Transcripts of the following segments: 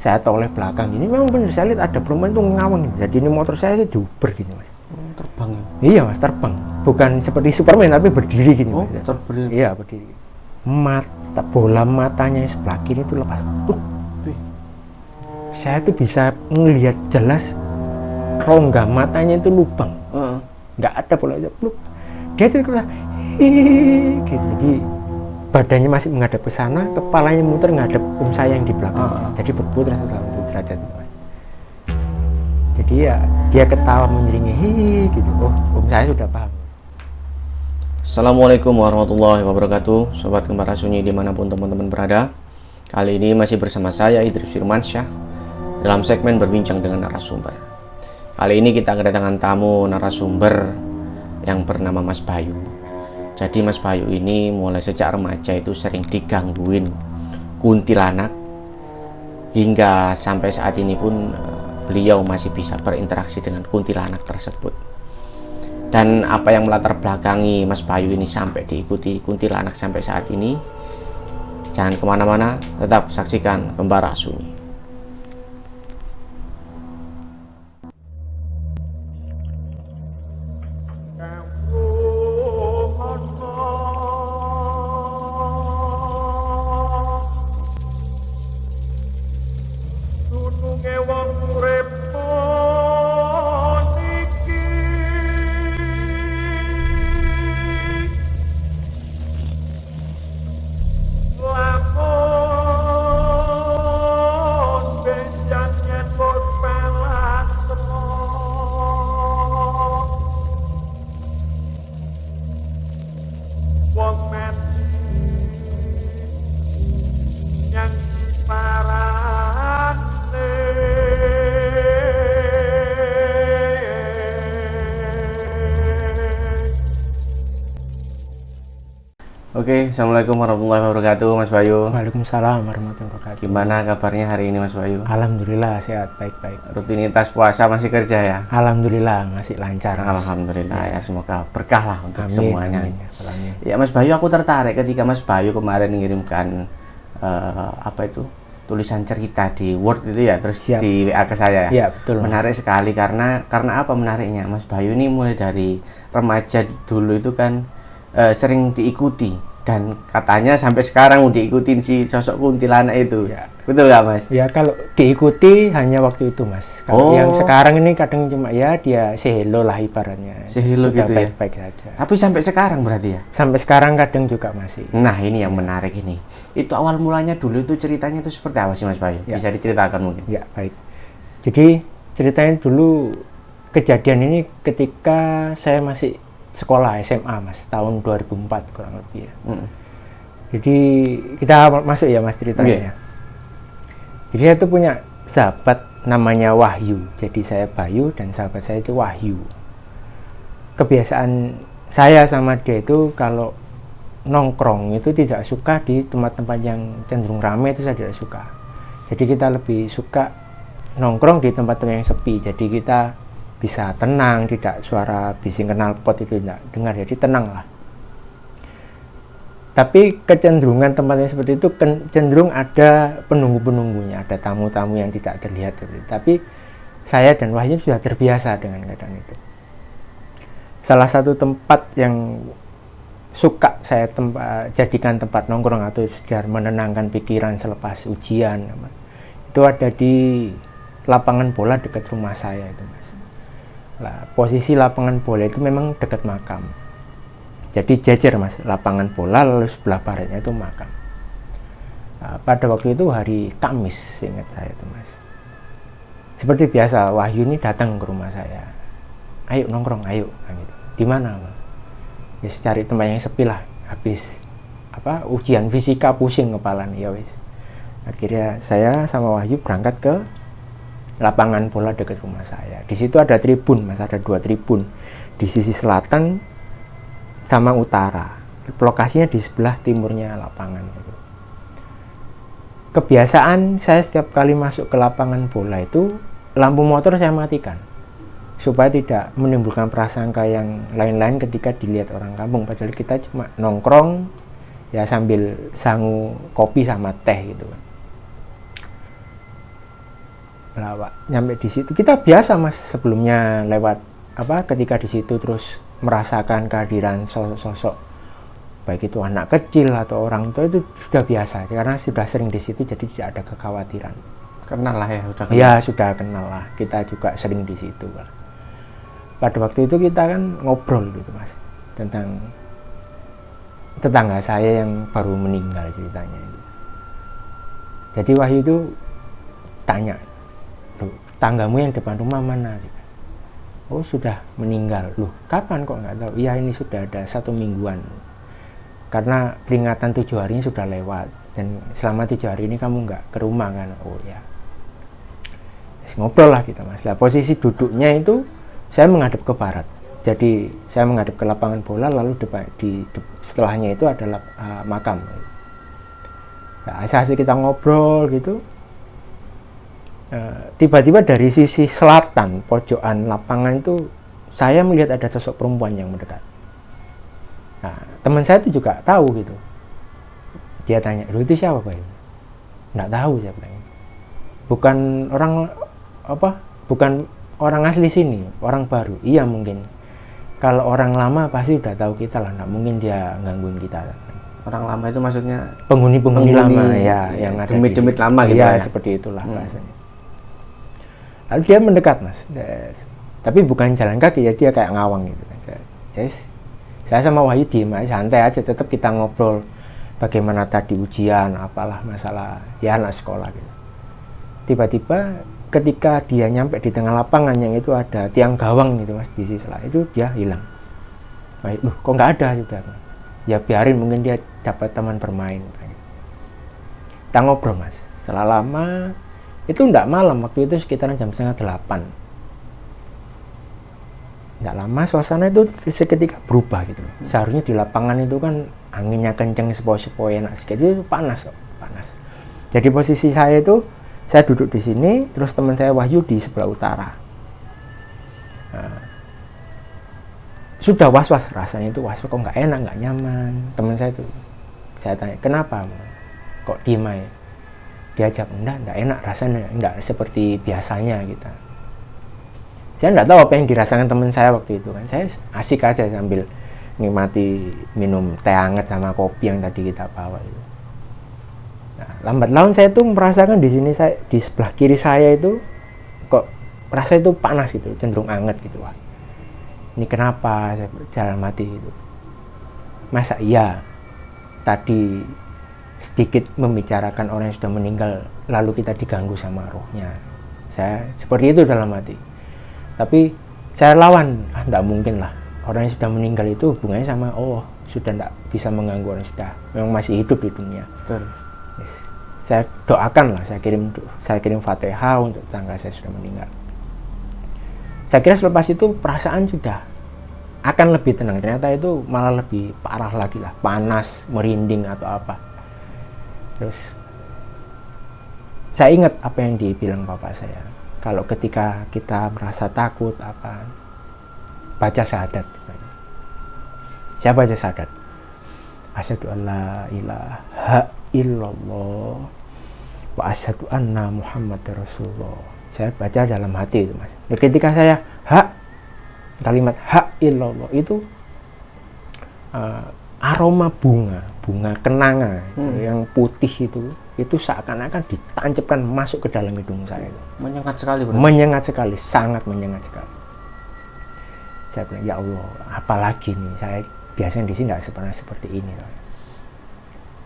saya toleh belakang ini memang benar, saya lihat ada perempuan itu ngawang. Jadi ini motor saya itu diuber gini mas. Terbang ya? Iya mas, terbang. Bukan seperti Superman tapi berdiri gini mas. Berdiri. Iya berdiri. Bola matanya yang sebelah kiri itu lepas. Saya tuh bisa melihat jelas rongga matanya itu lubang. Nggak ada bola aja. Dia tuh kena gitu. Jadi badannya masih menghadap ke sana, kepalanya muter menghadap saya yang di belakang. Jadi berputar 180 derajat. Jadi ya dia ketawa menyeringi gitu. Oh, saya sudah paham. Assalamualaikum warahmatullahi wabarakatuh, sobat Kembara Sunyi dimanapun teman-teman berada. Kali ini masih bersama saya Idris Firmansyah dalam segmen berbincang dengan narasumber. Kali ini kita kedatangan tamu narasumber yang bernama Mas Bayu. Jadi Mas Bayu ini mulai sejak remaja itu sering digangguin kuntilanak, hingga sampai saat ini pun beliau masih bisa berinteraksi dengan kuntilanak tersebut. Dan apa yang melatar belakangi Mas Bayu ini sampai diikuti kuntilanak sampai saat ini? Jangan kemana-mana, tetap saksikan Kembara Sunyi. Oke, assalamualaikum warahmatullahi wabarakatuh, Mas Bayu. Waalaikumsalam warahmatullahi wabarakatuh. Gimana kabarnya hari ini, Mas Bayu? Alhamdulillah sehat, baik-baik. Rutinitas puasa masih kerja ya? Alhamdulillah masih lancar. Alhamdulillah ya, semoga berkah lah untuk Amin, semuanya. amin. Ya Mas Bayu, aku tertarik ketika Mas Bayu kemarin mengirimkan tulisan cerita di Word itu ya, terus Siap. di WA ke saya. Iya, betul. Menarik sekali karena apa menariknya? Mas Bayu ini mulai dari remaja dulu itu kan sering diikuti, dan katanya sampai sekarang udah diikutin si sosok kuntilanak itu. Ya. Betul nggak Mas? Ya kalau diikuti hanya waktu itu Mas. Kalau yang sekarang ini kadang cuma ya dia say hello lah ibaratnya. Say hello gitu ya? Baik-baik saja. Tapi sampai sekarang berarti ya? Sampai sekarang kadang juga masih. Nah ini yang menarik ini. Itu awal mulanya dulu itu ceritanya itu seperti apa sih Mas Bayu? Ya. Bisa diceritakan mungkin? Ya baik. Jadi ceritanya dulu kejadian ini ketika saya masih sekolah SMA Mas, tahun 2004 kurang lebih ya. Jadi kita masuk ya Mas ceritanya. Jadi saya tuh punya sahabat namanya Wahyu. Jadi saya Bayu dan sahabat saya itu Wahyu. Kebiasaan saya sama dia itu kalau nongkrong itu tidak suka di tempat-tempat yang cenderung ramai, itu saya tidak suka. Jadi kita lebih suka nongkrong di tempat-tempat yang sepi. Jadi kita bisa tenang, tidak suara bising knalpot itu tidak dengar, jadi tenang lah. Tapi kecenderungan tempatnya seperti itu cenderung ada penunggu-penunggunya, ada tamu-tamu yang tidak terlihat. Tapi saya dan Wahyu sudah terbiasa dengan keadaan itu. Salah satu tempat yang suka saya jadikan tempat nongkrong atau sekedar menenangkan pikiran selepas ujian itu ada di lapangan bola dekat rumah saya itu Mas. Nah, posisi lapangan bola itu memang dekat makam. Jadi jejer Mas, lapangan bola lalu sebelah baratnya itu makam. Nah, pada waktu itu hari Kamis, ingat saya itu Mas. Seperti biasa, Wahyu ini datang ke rumah saya. Ayo nongkrong, ayo. Nah, gitu. Di mana Mas? Ya cari tempat yang sepi lah. Habis ujian fisika pusing kepala nih ya wis. Akhirnya saya sama Wahyu berangkat ke lapangan bola dekat rumah saya. Di situ ada tribun Mas, ada 2 tribun di sisi selatan sama utara. Lokasinya di sebelah timurnya lapangan itu. Kebiasaan saya setiap kali masuk ke lapangan bola itu lampu motor saya matikan supaya tidak menimbulkan prasangka yang lain-lain ketika dilihat orang kampung. Padahal kita cuma nongkrong ya sambil sangu kopi sama teh gitu kan. nyampe di situ kita biasa mas sebelumnya lewat ketika di situ terus merasakan kehadiran sosok baik itu anak kecil atau orang tua itu sudah biasa karena sudah sering di situ jadi tidak ada kekhawatiran. Kenal lah ya, sudah kenal. Ya sudah kenal lah, kita juga sering di situ. Pada waktu itu kita kan ngobrol gitu mas tentang tetangga saya yang baru meninggal ceritanya itu. Jadi Wahyu itu tanya, loh, tanggamu yang depan rumah mana? Oh sudah meninggal. Loh kapan kok nggak tahu? Iya ini sudah ada 1 mingguan. Karena peringatan 7 hari ini sudah lewat dan selama 7 hari ini kamu nggak ke rumah kan? Oh ya. Ngobrol lah kita mas. Nah, posisi duduknya itu saya menghadap ke barat. Jadi saya menghadap ke lapangan bola lalu setelahnya itu adalah makam. Nah, asal kita ngobrol gitu. Tiba-tiba dari sisi selatan pojokan lapangan itu saya melihat ada sosok perempuan yang mendekat. Nah, teman saya itu juga tahu gitu. Dia tanya, "Lu itu siapa, Pak?" Nggak tahu saya bilang. Bukan orang asli sini, orang baru. Iya mungkin. Kalau orang lama pasti udah tahu kita lah, nggak mungkin dia gangguin kita. Orang lama itu maksudnya penghuni lama ya, yang ada demit lama gitu ya, seperti itulah bahasanya. Lalu dia mendekat mas, tapi bukan jalan kaki ya, dia kayak ngawang gitu. Jadi saya sama Wahyu diem aja, santai aja, tetap kita ngobrol bagaimana tadi ujian, apalah masalah ya anak sekolah gitu. Tiba-tiba ketika dia nyampe di tengah lapangan yang itu ada tiang gawang gitu mas, di sisi lain itu dia hilang. Loh kok nggak ada sudah? Ya biarin, mungkin dia dapat teman bermain. Kita ngobrol mas, setelah lama itu enggak malam, waktu itu sekitaran jam 7:30. Enggak lama suasana itu seketika berubah gitu. Seharusnya di lapangan itu kan anginnya kenceng, sepoi-sepoi enak sekali, itu panas. Jadi posisi saya itu, saya duduk di sini, terus teman saya Wahyu di sebelah utara. Nah, sudah was-was rasanya itu, was-was kok nggak enak, nggak nyaman. Teman saya itu, saya tanya, kenapa? Kok diem aja? Dia jawab, enggak enak rasanya, enggak seperti biasanya kita. Saya enggak tahu apa yang dirasakan teman saya waktu itu kan. Saya asik aja sambil nikmati minum teh hangat sama kopi yang tadi kita bawa itu. Nah, lambat laun saya tuh merasakan di sini, saya di sebelah kiri saya itu kok rasa itu panas gitu, cenderung anget gitu. Wah, ini kenapa? Saya jalan mati gitu. Masa iya tadi sedikit membicarakan orang yang sudah meninggal lalu kita diganggu sama rohnya. Saya seperti itu dalam hati. Tapi saya lawan, enggak mungkin lah. Orang yang sudah meninggal itu hubungannya sama Allah, sudah enggak bisa mengganggu orang yang sudah memang masih hidup di dunia. Betul. Yes. Saya doakan lah, saya kirim Fatihah untuk tetangga saya sudah meninggal. Saya kira selepas itu perasaan sudah akan lebih tenang. Ternyata itu malah lebih parah lagi lah, panas, merinding atau apa. Terus saya ingat apa yang dibilang bapak saya. Kalau ketika kita merasa takut baca syahadat. Saya baca syahadat. Asyhadu an la ilaha illallah wa asyhadu anna Muhammadar Rasulullah. Saya baca dalam hati itu mas. Dan ketika saya kalimat hak illallah itu aroma bunga kenanga yang putih itu seakan-akan ditancapkan masuk ke dalam hidung saya. Menyengat sekali berarti. Menyengat sekali, sangat menyengat sekali. Saya bilang, ya Allah, apalagi nih, saya biasanya di sini tidak pernah seperti ini.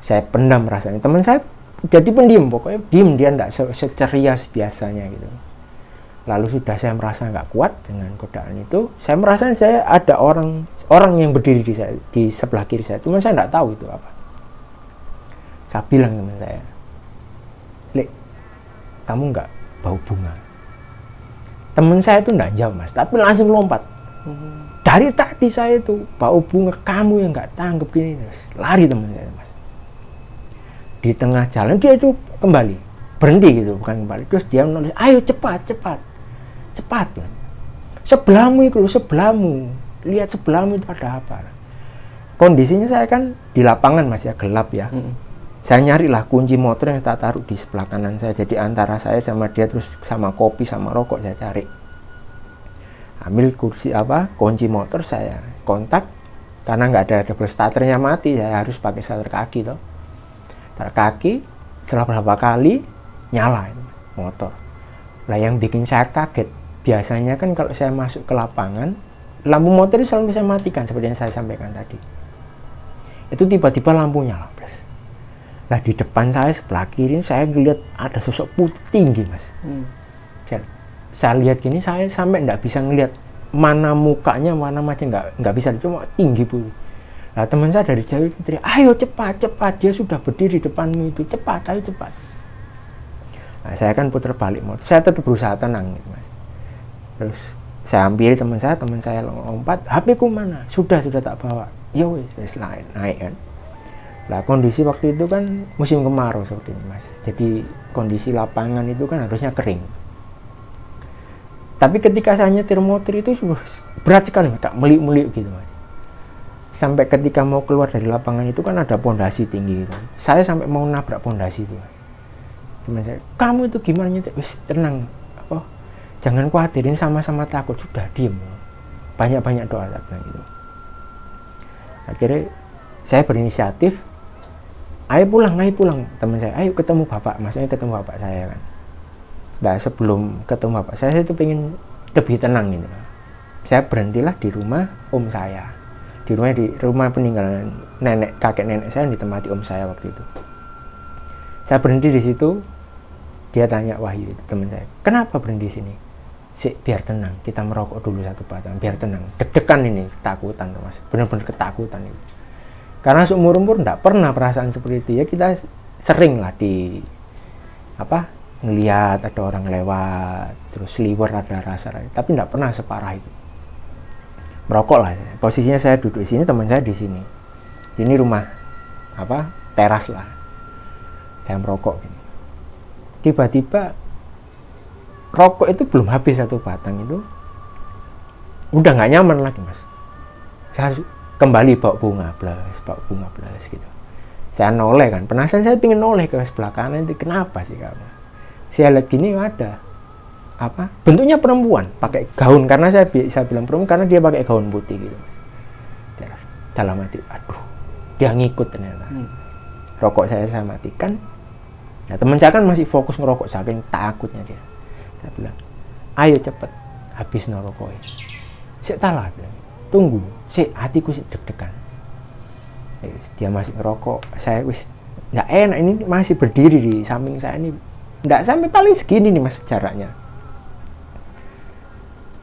Saya pendam rasanya. Teman saya jadi pendiam, pokoknya diam, dia tidak seceria biasanya gitu. Lalu sudah saya merasa nggak kuat dengan godaan itu, saya merasa saya ada orang yang berdiri di sebelah kiri saya, cuma saya nggak tahu itu apa. Saya bilang teman saya, Lek, kamu nggak bau bunga? Teman saya itu nggak jawab mas, tapi langsung lompat. Dari tadi saya itu bau bunga, kamu yang nggak tanggap gini, lari teman saya mas. Di tengah jalan dia itu kembali, berhenti gitu, bukan kembali. Terus dia menulis, ayo cepat. Sebelahmu itu, lihat sebelahmu itu ada apa. Kondisinya saya kan di lapangan masih gelap ya. Saya nyarilah kunci motor yang tak taruh di sebelah kanan saya. Jadi antara saya sama dia, terus sama kopi sama rokok saya cari. Ambil kunci motor, saya kontak. Karena nggak ada double starternya mati, saya harus pakai starter kaki toh. Starter kaki, setelah berapa kali nyala itu motor. Lah yang bikin saya kaget, biasanya kan kalau saya masuk ke lapangan, lampu motor itu selalu saya matikan seperti yang saya sampaikan tadi. Itu tiba-tiba lampu nyala. Nah di depan saya sebelah kiri saya ngeliat ada sosok putih tinggi, Mas. Saya lihat gini, saya sampai nggak bisa ngelihat mana mukanya, mana macam, nggak bisa, cuma tinggi putih. Nah teman saya dari jauh teriak, ayo cepat, dia sudah berdiri di depanmu itu, cepat, ayo cepat. Nah saya kan putar balik motor, saya tetap berusaha tenang gitu, Mas. Terus saya hampiri teman saya lompat, HP ku mana? Sudah tak bawa. Ya wes naik kan. Lah kondisi waktu itu kan musim kemarau seperti ini, Mas. Jadi kondisi lapangan itu kan harusnya kering. Tapi ketika saya nyetir motor itu berat sekali, tak meliuk-meliuk gitu, Mas. Sampai ketika mau keluar dari lapangan itu kan ada pondasi tinggi gitu. Saya sampai mau nabrak pondasi itu, Mas. Teman saya, kamu itu gimana nyetir? Wis tenang, jangan khawatirin, sama-sama takut, sudah diem. Banyak-banyak doa saya bilang gitu. Akhirnya saya berinisiatif, ayo pulang teman saya, ayo ketemu bapak, maksudnya ketemu bapak saya kan. Nah sebelum ketemu bapak saya itu pengen lebih tenang gitu. Saya berhentilah di rumah om saya, di rumah peninggalan kakek nenek saya, yang ditemati om saya waktu itu. Saya berhenti di situ, dia tanya Wahyu, teman saya, kenapa berhenti sini? Biar tenang, kita merokok dulu satu batang, biar tenang. Deg-degan ini, ketakutan, Mas, benar-benar ketakutan itu. Karena seumur-umur enggak pernah perasaan seperti itu ya, kita sering lah ngelihat ada orang lewat, terus liver ada rasa, tapi enggak pernah separah itu. Merokok lah, posisinya saya duduk di sini, teman saya di sini. Ini rumah teras lah. Saya merokok. Tiba-tiba rokok itu belum habis satu batang itu, udah nggak nyaman lagi, Mas. Saya kembali bawa bunga belas gitu. Saya noleh kan, penasaran, saya pengen noleh ke sebelah kanan itu, kenapa sih kamu? Saya lihat gini ada bentuknya perempuan, pakai gaun, karena saya bilang perempuan karena dia pakai gaun putih gitu, Mas. Dalam hati, aduh, dia ngikut ternyata. Rokok saya matikan. Nah teman saya kan masih fokus ngerokok, saking takutnya dia. Saya bilang, ayo cepet habis ngerokoknya. Saya talah bilang, tunggu, hatiku deg-degan. Dia masih ngerokok, saya nggak enak, ini masih berdiri di samping saya ini, nggak sampai paling segini nih, Mas, jaraknya.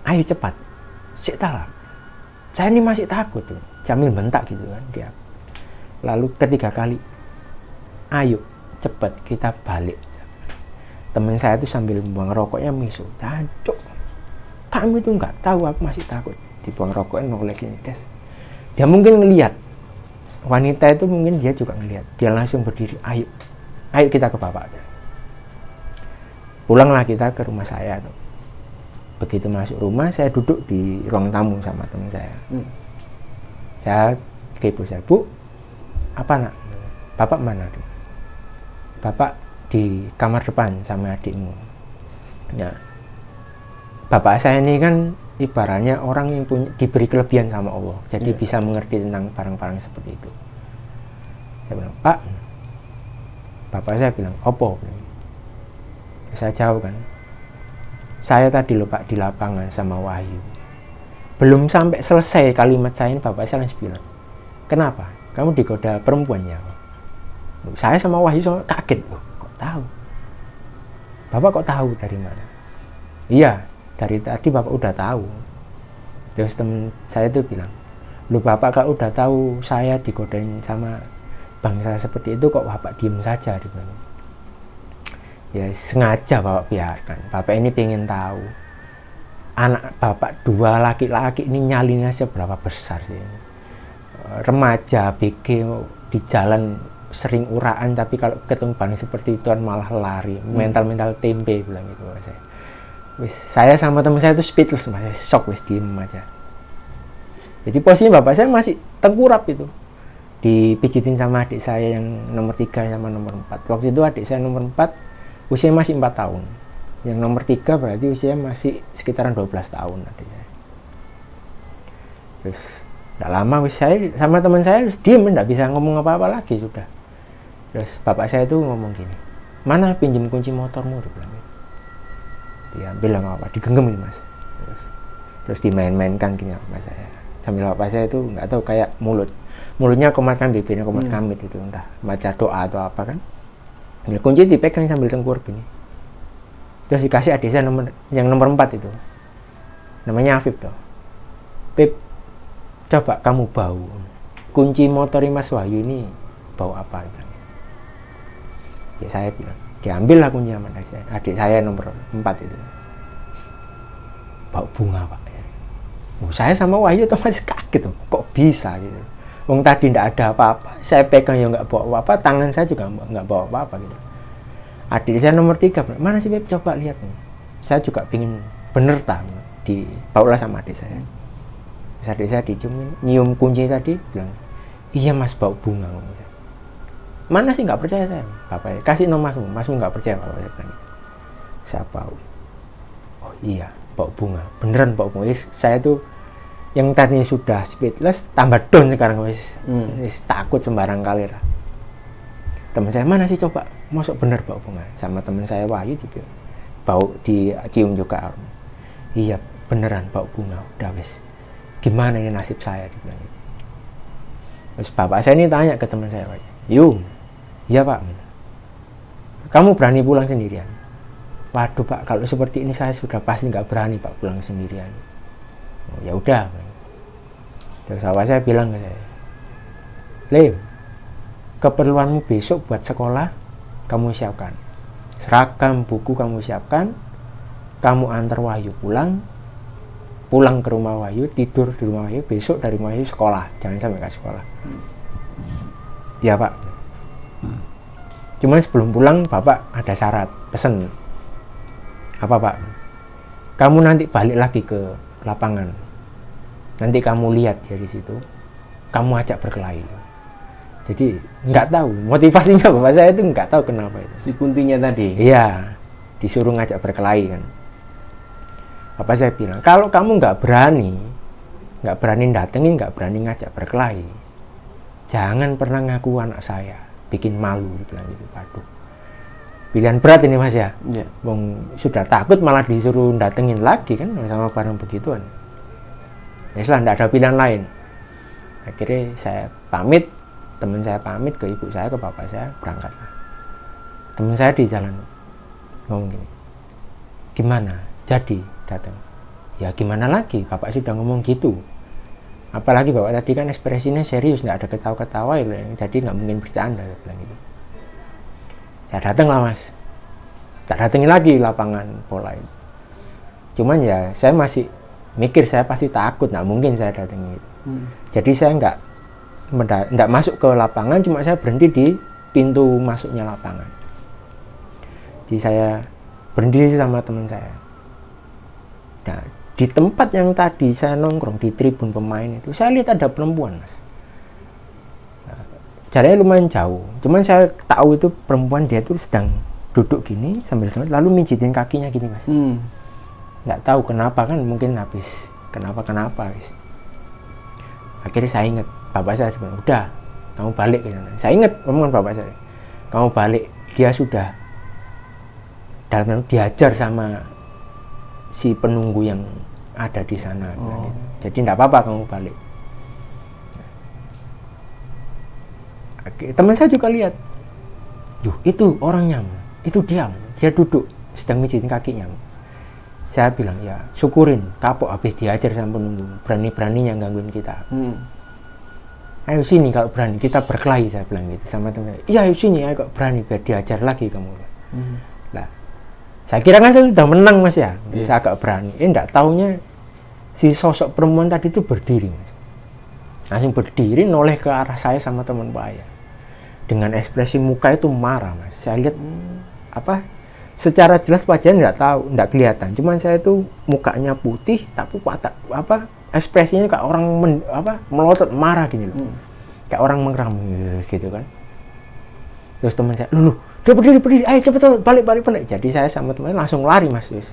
Ayo cepat, saya talah. Saya ini masih takut tuh, sambil bentak gitu kan dia. Lalu ketiga kali, ayo cepat kita balik. Teman saya itu sambil buang rokoknya misu, jancuk, kamu itu nggak tahu aku masih takut. Dibuang rokoknya, noleh gini, dia mungkin ngelihat wanita itu, mungkin dia juga ngelihat, dia langsung berdiri, ayo kita ke bapak. Pulanglah kita ke rumah saya tuh. Begitu masuk rumah, saya duduk di ruang tamu sama teman saya. Saya ke ibu saya, Bu, apa nak, bapak mana tuh? Bapak di kamar depan sama adikmu. Ya, bapak saya ini kan ibaratnya orang yang diberi kelebihan sama Allah, jadi bisa mengerti tentang barang-barang seperti itu. Saya bilang, Pak, bapak saya bilang, opo? Saya jawab kan, saya tadi lupa di lapangan sama Wahyu. Belum sampai selesai kalimat saya ini, bapak saya langsung bilang, kenapa? Kamu digoda perempuan ya? Saya sama Wahyu kaget, kok tahu? Bapak kok tahu dari mana? Iya, dari tadi bapak udah tahu. Terus teman saya itu bilang, lu bapak kalau udah tahu saya digodain sama bangsa seperti itu, kok bapak diem saja? Dibilang. Ya sengaja bapak biarkan. Bapak ini pengen tahu anak bapak dua laki-laki ini nyalinya seberapa besar sih. Remaja BG di jalan sering uraan, tapi kalau ketemu barang seperti itu malah lari, mental tempe bilang gitu. Saya sama teman saya itu speechless, Mas, shock, diem aja. Jadi posisinya bapak saya masih tengkurap itu, dipijitin sama adik saya yang nomor 3 sama nomor 4. Waktu itu adik saya nomor 4 usia masih 4 tahun, yang nomor 3 berarti usia masih sekitaran 12 tahun adik saya. Terus tidak lama saya sama teman saya diem, tidak bisa ngomong apa-apa lagi sudah. Terus bapak saya itu ngomong gini, mana pinjam kunci motormu, dia bilang gitu. Diambil sama bapak, digenggam ini mas, terus dimain-mainkan gini sama saya, sambil bapak saya itu nggak tahu kayak mulutnya komat kan, bibirnya komat kamit itu, entah baca doa atau apa kan. Ya, kunci dipegang sambil tengkur gini, terus dikasih adik saya yang nomor 4 itu, namanya Afif tuh. Pip, coba kamu bau kunci motor Mas Wahyu ini bau apa? Ya saya bilang, diambil lah kunci sama adik saya nomor 4 itu, bau bunga pak. Saya sama Wahyu otomatis kaget tuh, kok bisa gitu. Wong tadi tidak ada apa-apa, saya pegang ya nggak bawa apa-apa, tangan saya juga nggak bawa apa-apa gitu. Adik saya nomor 3, mana sih Beb, coba lihat nih. Saya juga pingin bener tahu, dibawa sama adik saya. Terus adik saya diciumin, nyium kunci tadi, bilang, iya mas bau bunga. Mana sih nggak percaya saya, bapak kasih nomor masmu nggak percaya bapak saya bilang. Saya bau, oh iya bau bunga, beneran bau bunga. Saya tuh yang tadinya sudah speechless tambah down sekarang, wis takut sembarang kali lah. Teman saya, mana sih coba, masuk bener bau bunga. Sama teman saya Wahyu juga bau, dicium juga. Iya beneran bau bunga, udah wis gimana ini nasib saya, dibilang. Terus bapak saya ini tanya ke teman saya, Yu, iya pak, kamu berani pulang sendirian? Waduh pak, kalau seperti ini saya sudah pasti nggak berani pak pulang sendirian. Oh, ya udah. Terus bapak saya bilang ke saya, Lem, keperluanmu besok buat sekolah kamu siapkan, seragam buku kamu siapkan, kamu antar Wahyu pulang ke rumah Wahyu, tidur di rumah Wahyu, besok dari rumah Wahyu sekolah, jangan sampai ke sekolah. Ya pak. Cuman sebelum pulang bapak ada syarat, pesen. Apa pak? Kamu nanti balik lagi ke lapangan, nanti kamu lihat dari situ, kamu ajak berkelahi. Jadi nggak tahu motivasinya bapak saya itu, nggak tahu kenapa itu. Si Kuntinya tadi? Iya, disuruh ngajak berkelahi kan. Bapak saya bilang, kalau kamu nggak berani datengin, nggak berani ngajak berkelahi, jangan pernah ngaku anak saya, bikin malu, bilang gitu. Waduh, pilihan berat ini mas ya. Yeah. Bung sudah takut malah disuruh datengin lagi kan sama barang begituan. Ya setelah tidak ada pilihan lain, akhirnya saya pamit, teman saya pamit ke ibu saya, ke bapak saya, berangkat. Teman saya di jalan ngomong gini, gimana? Jadi datang? Ya gimana lagi? Bapak sudah ngomong gitu. Apalagi bapak tadi kan ekspresinya serius, nggak ada ketawa-ketawa, jadi nggak mungkin bercanda, saya bilang gitu. Ya datang lah mas, tak datengin lagi lapangan bola itu. Cuman ya saya masih mikir, saya pasti takut, nggak mungkin saya datengin itu. Jadi saya nggak masuk ke lapangan, cuma saya berhenti di pintu masuknya lapangan. Jadi saya berhenti sama teman saya. Nah, di tempat yang tadi saya nongkrong di tribun pemain itu, saya lihat ada perempuan mas. Jaraknya lumayan jauh, cuman saya tahu itu perempuan, dia tuh sedang duduk gini sambil lalu mijitin kakinya gini mas. Nggak tahu kenapa kan, mungkin habis kenapa guys. Akhirnya saya ingat bapak saya bilang, udah kamu balik ke sana. Saya ingat omongan bapak saya, kamu balik, dia sudah dalam diajar sama si penunggu yang ada di sana. Jadi nggak apa-apa kamu balik. Teman saya juga lihat, itu orangnya, itu dia duduk sedang mijitin kakinya. Saya bilang, ya syukurin, kapok habis diajar sama penunggu, berani-beraninya gangguin kita. Ayo sini kalau berani, kita berkelahi, saya bilang gitu sama teman saya. Iya ayo sini, ayo kok berani, biar diajar lagi kamu. Nah, saya kira kan saya sudah menang mas ya, saya agak berani. Enggak taunya si sosok perempuan tadi itu berdiri mas. Langsung berdiri noleh ke arah saya sama teman saya. Dengan ekspresi muka itu marah mas. Saya lihat secara jelas wajahnya nggak kelihatan. Cuman saya itu mukanya putih, tapi ekspresinya kayak orang melotot marah gini loh. kayak orang mengeram gitu kan. Terus teman saya, lu dia berdiri, ayo cepet balik. Jadi saya sama teman langsung lari mas, wis.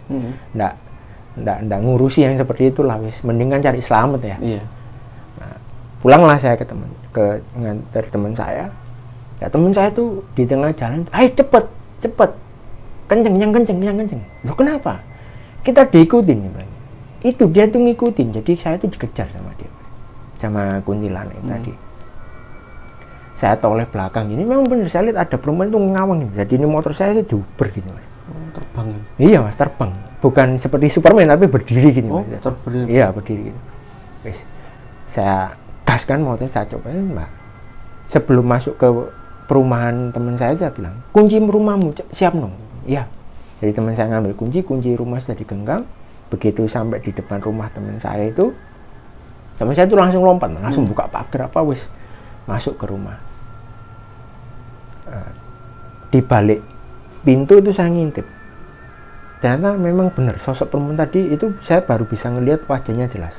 Nggak ngurusi yang seperti itu lah, wis. Mendingan cari selamat ya. Iya. Nah, pulanglah saya ke nganter teman saya. Ya teman saya tuh di tengah jalan, ayo cepet, kenceng. Loh kenapa? Kita diikutin nih, Bang. Itu dia tuh ngikutin, jadi saya tuh dikejar sama dia, sama kuntilanak tadi. Saya toleh belakang ini, memang benar saya lihat ada perempuan tuh ngawang gitu. Jadi ini motor saya itu diuber gitu mas. Terbang. Iya mas, terbang. Bukan seperti Superman tapi berdiri gini mas. Berdiri. Iya berdiri gitu. Wes, saya gaskan motor, saya coba mbak. Sebelum masuk ke perumahan teman saya bilang, kunci rumahmu siap dong. Iya. Jadi teman saya ngambil kunci rumah sudah digenggam. Begitu sampai di depan rumah teman saya itu langsung lompat, langsung buka pagar apa wes masuk ke rumah. Di balik pintu itu saya ngintip. Ternyata memang benar sosok perempuan tadi itu saya baru bisa ngelihat wajahnya jelas.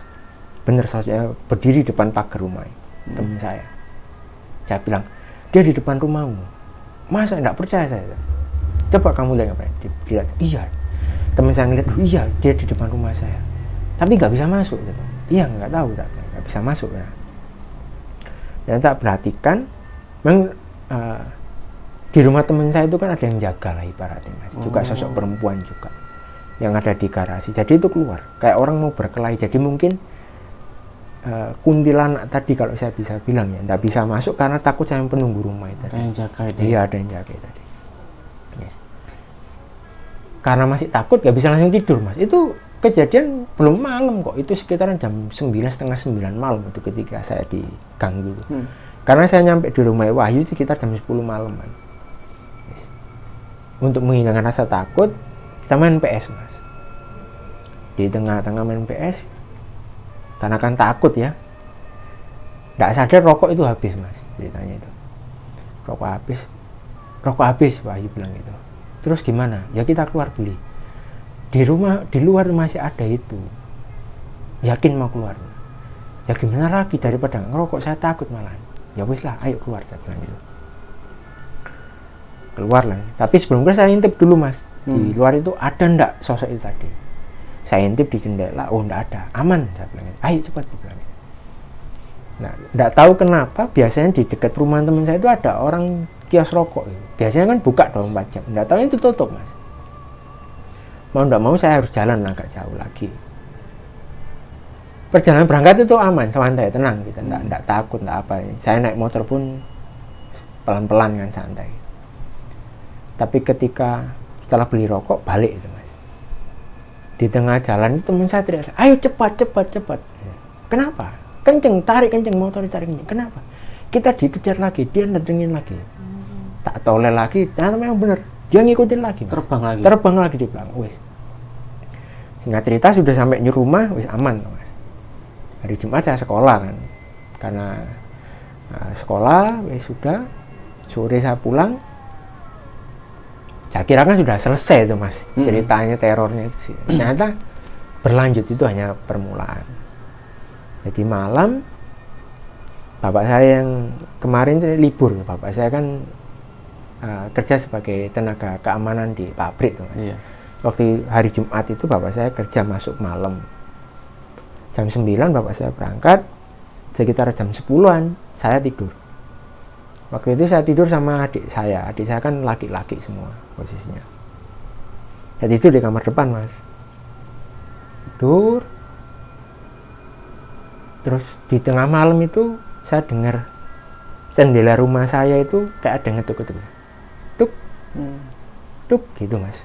Benar sosoknya berdiri di depan pagar rumah teman saya. Saya bilang, dia di depan rumahmu. Masa enggak percaya saya? Coba kamu lihat apa? Dia, iya. Teman saya ngeliat, iya dia di depan rumah saya. Tapi nggak bisa masuk. Gitu. Iya nggak tahu, nggak bisa masuk. Ya. Dan tak perhatikan, memang di rumah teman saya itu kan ada yang jaga lah ibaratnya, mas. Juga sosok perempuan juga yang ada di garasi. Jadi itu keluar, kayak orang mau berkelahi. Jadi mungkin kuntilanak tadi kalau saya bisa bilang ya, nggak bisa masuk karena takut sama penunggu rumah itu. Ada yang jaga itu. Iya ada yang jaga tadi. Yes. Karena masih takut nggak bisa langsung tidur mas. Itu kejadian belum malam kok. Itu sekitaran jam 9:30, 9 malam itu ketika saya diganggu. Karena saya nyampe di rumah Wahyu sekitar jam 10 malam kan. Yes. Untuk menghilangkan rasa takut kita main PS mas. Di tengah-tengah main PS. Karena kan takut ya, nggak sadar rokok itu habis mas, ceritanya itu. Rokok habis, Wahyu bilang gitu. Terus gimana? Ya kita keluar beli. Di luar masih ada itu. Yakin mau keluar? Ya gimana lagi daripada ngerokok, saya takut malah. Ya wis lah, ayo keluar, saya bilang gitu. Keluar lah. Tapi sebelum keluar saya intip dulu mas. Di luar itu ada ndak sosok itu tadi? Saya intip di jendela, oh enggak ada, aman, saya bilang. Ayo cepat, saya bilang. Nah, enggak tahu kenapa, biasanya di dekat rumah teman saya itu ada orang kios rokok. Biasanya kan buka 24 jam, enggak tahu itu tutup, mas. Mau enggak mau saya harus jalan agak jauh lagi. Perjalanan berangkat itu aman, santai, tenang, gitu. Enggak takut, enggak apa. Saya naik motor pun pelan-pelan kan, santai. Tapi ketika setelah beli rokok, balik itu, mas. Di tengah jalan itu teman saya teriak, ayo cepat. Kenapa? Tarik kenceng motor, ditarik kenceng. Kenapa? Kita dikejar lagi, dia nedengin lagi. Tak toleh lagi, ternyata memang benar. Dia ngikutin lagi. Mas. Terbang lagi di belakang. Wis. Singkat cerita sudah sampai di rumah, wis aman, mas. Hari Jumat saya sekolah kan. Karena sekolah, wis sudah. Sore saya pulang. Saya kira kan sudah selesai itu mas, ceritanya terornya itu sih. Ternyata berlanjut, itu hanya permulaan. Jadi malam, bapak saya yang kemarin libur, bapak saya kan kerja sebagai tenaga keamanan di pabrik. Mas. Iya. Waktu hari Jumat itu bapak saya kerja masuk malam. Jam 9 bapak saya berangkat, sekitar jam 10-an saya tidur. Waktu itu saya tidur sama adik saya kan laki-laki semua posisinya. Jadi itu di kamar depan mas. Tidur. Terus di tengah malam itu saya dengar jendela rumah saya itu kayak ada yang ngetuk-ngetuk. Tuk gitu mas.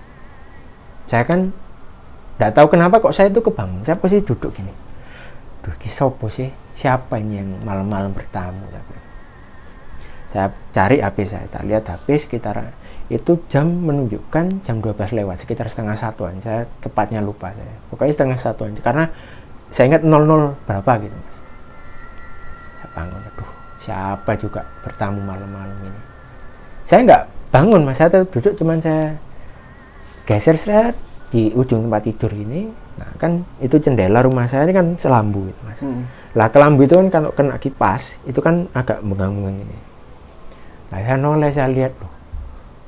Saya kan nggak tahu kenapa kok saya itu kebangun. Saya posisi duduk gini. Duh, sopo sih? Siapa ini yang malam-malam bertamu? Saya cari HP saya lihat HP sekitar itu jam menunjukkan jam 12 lewat, sekitar 12:30-an. Saya tepatnya lupa saya. Pokoknya 12:30-an karena saya ingat 00 berapa gitu mas. Saya bangun, aduh siapa juga bertamu malam-malam ini. Saya nggak bangun mas, saya duduk, cuman saya geser seret di ujung tempat tidur ini. Nah kan itu jendela rumah saya ini kan selambu gitu mas. Lah kelambu itu kan kalau kena kipas itu kan agak megang-megang ini. Nah, saya noleh, saya lihat loh,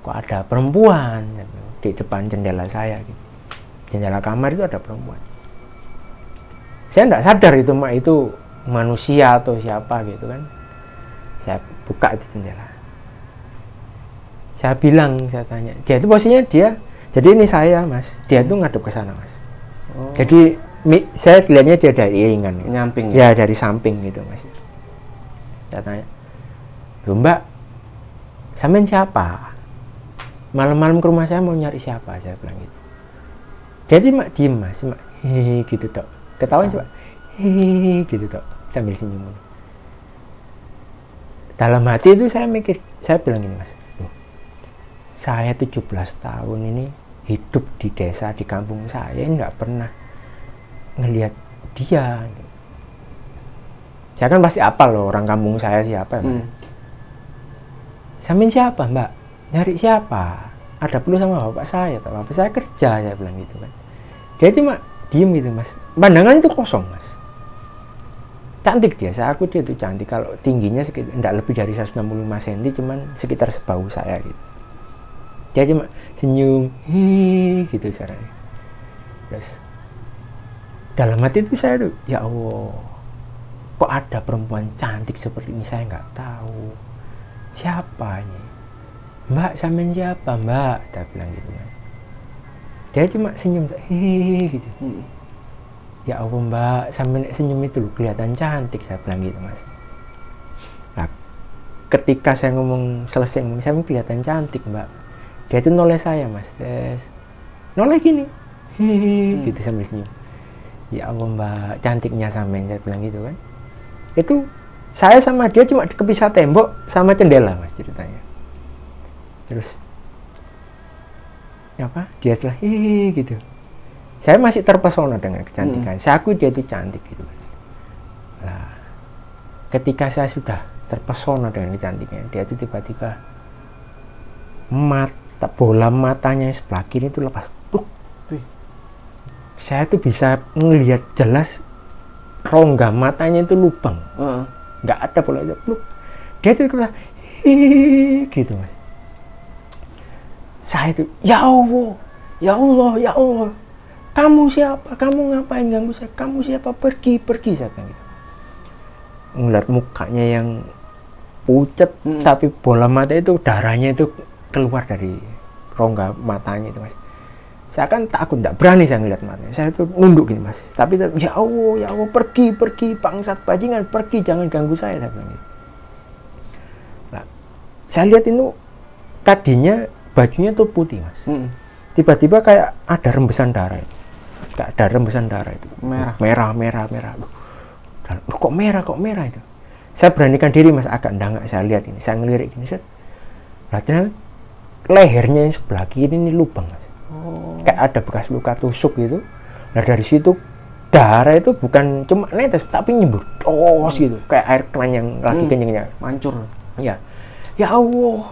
kok ada perempuan gitu, di depan jendela saya gitu. Jendela kamar itu ada perempuan. Saya enggak sadar itu manusia atau siapa gitu kan. Saya buka itu jendela. Saya bilang, saya tanya, dia itu posisinya jadi ini saya Mas, dia itu ngadep ke sana Mas. Jadi saya lihatnya dia dari iringan gitu. Nyamping ya dari samping gitu Mas. Saya tanya, loh Mbak, sampean siapa? Malam-malam ke rumah saya mau nyari siapa? Saya bilang gitu. Dia cuma diem Mas, cuma hehehe gitu dok. Ketahuan coba, hehehe gitu dok, sambil senyum. Dalam hati itu saya mikir, saya bilang gini Mas, loh, saya 17 tahun ini hidup di desa, di kampung saya, nggak pernah ngelihat dia. Saya kan pasti apal loh orang kampung saya siapa. Sampean siapa Mbak? Nyari siapa? Ada perlu sama bapak saya? Bapak saya kerja, saya bilang gitu kan. Dia cuma diem gitu Mas. Pandangan itu kosong Mas. Cantik dia, saya aku dia itu cantik. Kalau tingginya sekitar enggak lebih dari 165 cm, cuman sekitar sebahu saya gitu. Dia cuma senyum, hihihi gitu caranya. Terus dalam hati itu saya tuh, ya Allah, kok ada perempuan cantik seperti ini, saya nggak tahu siapa ini. Mbak, sampean siapa Mbak? Dia bilang gitu kan. Dia cuma senyum, hihihi gitu. Ya Allah Mbak, sampean senyum itu loh, kelihatan cantik, saya bilang gitu Mas. Nah, ketika saya selesai ngomong, saya kelihatan cantik Mbak. Dia itu noleh saya Mas, noleh gini, hihihi gitu sambil senyum. Ya Allah Mbak, cantiknya sampean, saya bilang gitu kan. Itu saya sama dia cuma kepisah tembok sama jendela Mas ceritanya. Terus apa? Dia setelah hihihi gitu. Saya masih terpesona dengan kecantikan. Saya akui dia itu cantik gitu. Nah, ketika saya sudah terpesona dengan kecantikannya, dia itu tiba-tiba bola matanya sebelah kiri itu lepas. Saya tuh bisa melihat jelas rongga matanya itu lubang. Nggak ada bola itu. Dia itu hihihi gitu Mas. Saya itu, ya Allah, ya Allah, ya Allah. Kamu siapa? Kamu ngapain ganggu saya? Kamu siapa? Pergi, saya bilang gitu. Ngeliat mukanya yang pucat, tapi bola mata itu darahnya itu keluar dari rongga matanya itu Mas. Saya kan takut, tidak berani saya ngeliat matanya. Saya itu nunduk gitu Mas. Tapi ya Allah, pergi, bangsat bajingan, pergi, jangan ganggu saya bilang gitu. Nah, saya lihat itu tadinya bajunya tuh putih Mas. Tiba-tiba kayak ada rembesan darah itu. Kayak ada rembesan darah itu. Merah. Loh, kok merah itu. Saya beranikan diri Mas, agak ndangak saya lihat ini. Saya ngelirik gini, berarti lehernya yang sebelah kiri ini lubang Mas. Kayak ada bekas luka tusuk gitu. Nah dari situ darah itu bukan cuma netes tapi nyembur gitu, kayak air keran yang lagi kencengnya mancur. Ya Allah,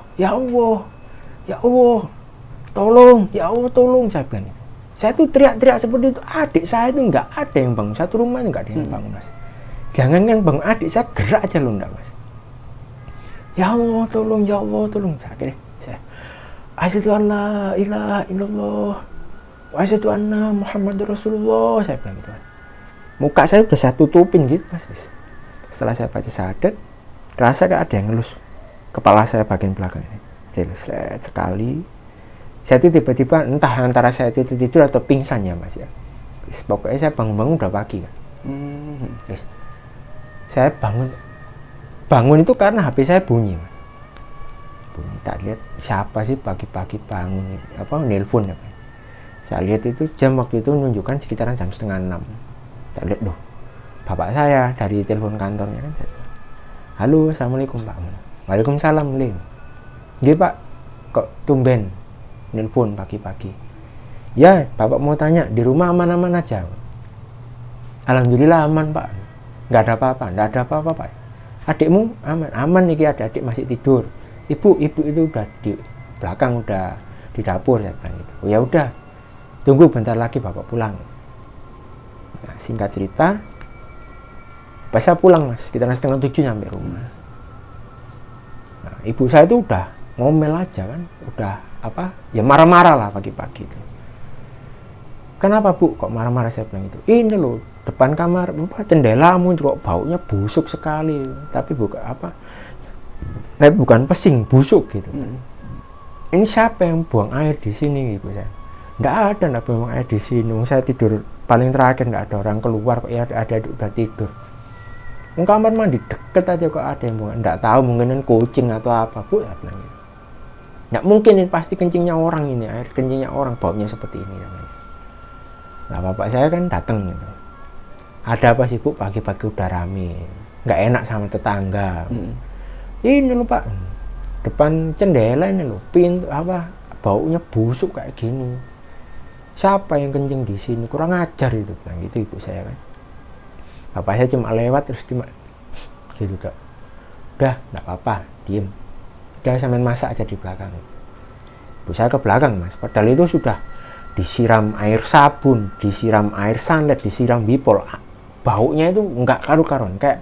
tolong, ya Allah tolong, saya bilang. Saya tuh teriak-teriak seperti itu. Adik saya itu nggak ada yang bangun, satu rumah itu nggak ada yang bangun Mas. Jangan kan bangun, adik saya gerak aja loh enggak Mas. Ya Allah tolong, saya asyhadu an la ilaha illallah wa asyhadu anna Muhammadur Rasulullah, saya bilang gitu. Muka saya udah saya tutupin gitu Mas. Setelah saya baca syahadat, terasa kayak ada yang ngelus kepala saya bagian belakang ini. Jelek sekali. Saya itu tiba-tiba entah antara saya itu tidur atau pingsan ya Mas ya. Pokoknya saya bangun udah pagi kan. Saya bangun itu karena HP saya bunyi Mas. Bunyi, tak lihat siapa sih pagi-pagi bangun nelpon ya. Saya lihat itu jam waktu itu menunjukkan sekitaran jam 5:30. Tak lihat loh, bapak saya dari telepon kantornya kan. Halo, assalamualaikum Pak. Waalaikumsalam Lim. Nggih Pak, kok tumben nelpon pagi-pagi? Ya, bapak mau tanya di rumah aman-aman aja. Alhamdulillah aman Pak. Nggak ada apa-apa Pak. Adikmu aman nih, ada adik masih tidur. Ibu itu udah di belakang, udah di dapur, saya bilang gitu. Oh ya udah, tunggu bentar lagi bapak pulang. Nah, singkat cerita, Pas saya pulang mas, sekitar 6:30 sampai rumah. Nah, ibu saya itu udah ngomel aja kan, udah apa, ya marah-marah lah pagi-pagi itu. Kenapa bu, kok marah-marah? Saya bilang itu, ini loh depan kamar, jendelamu kok baunya busuk sekali, tapi bukan pesing, busuk gitu. Ini siapa yang buang air di sini ibu saya? Nggak buang air di sini. Saya tidur paling terakhir, nggak ada orang keluar kok, ya ada udah tidur. Kamar mandi deket aja kok ada yang buang. Nggak tahu mungkin kucing atau apa bu, saya bilang gitu. Nggak mungkin, ini pasti kencingnya orang ini, air kencingnya orang, baunya seperti ini namanya. Nah bapak saya kan datang gitu. Ada apa sih bu, pagi-pagi udah rame, nggak enak sama tetangga. Ini loh pak, depan jendela ini loh, pintu apa, baunya busuk kayak gini. Siapa yang kencing di sini? Kurang ajar itu, bilang gitu ibu saya kan. Bapak saya cuma lewat terus cuma gitu kak. Udah, nggak apa-apa, diem. Udah sampean masak aja di belakang. Ibu saya ke belakang mas, padahal itu sudah disiram air sabun, disiram air sunlight, disiram bipol. Baunya itu nggak karu-karuan, kayak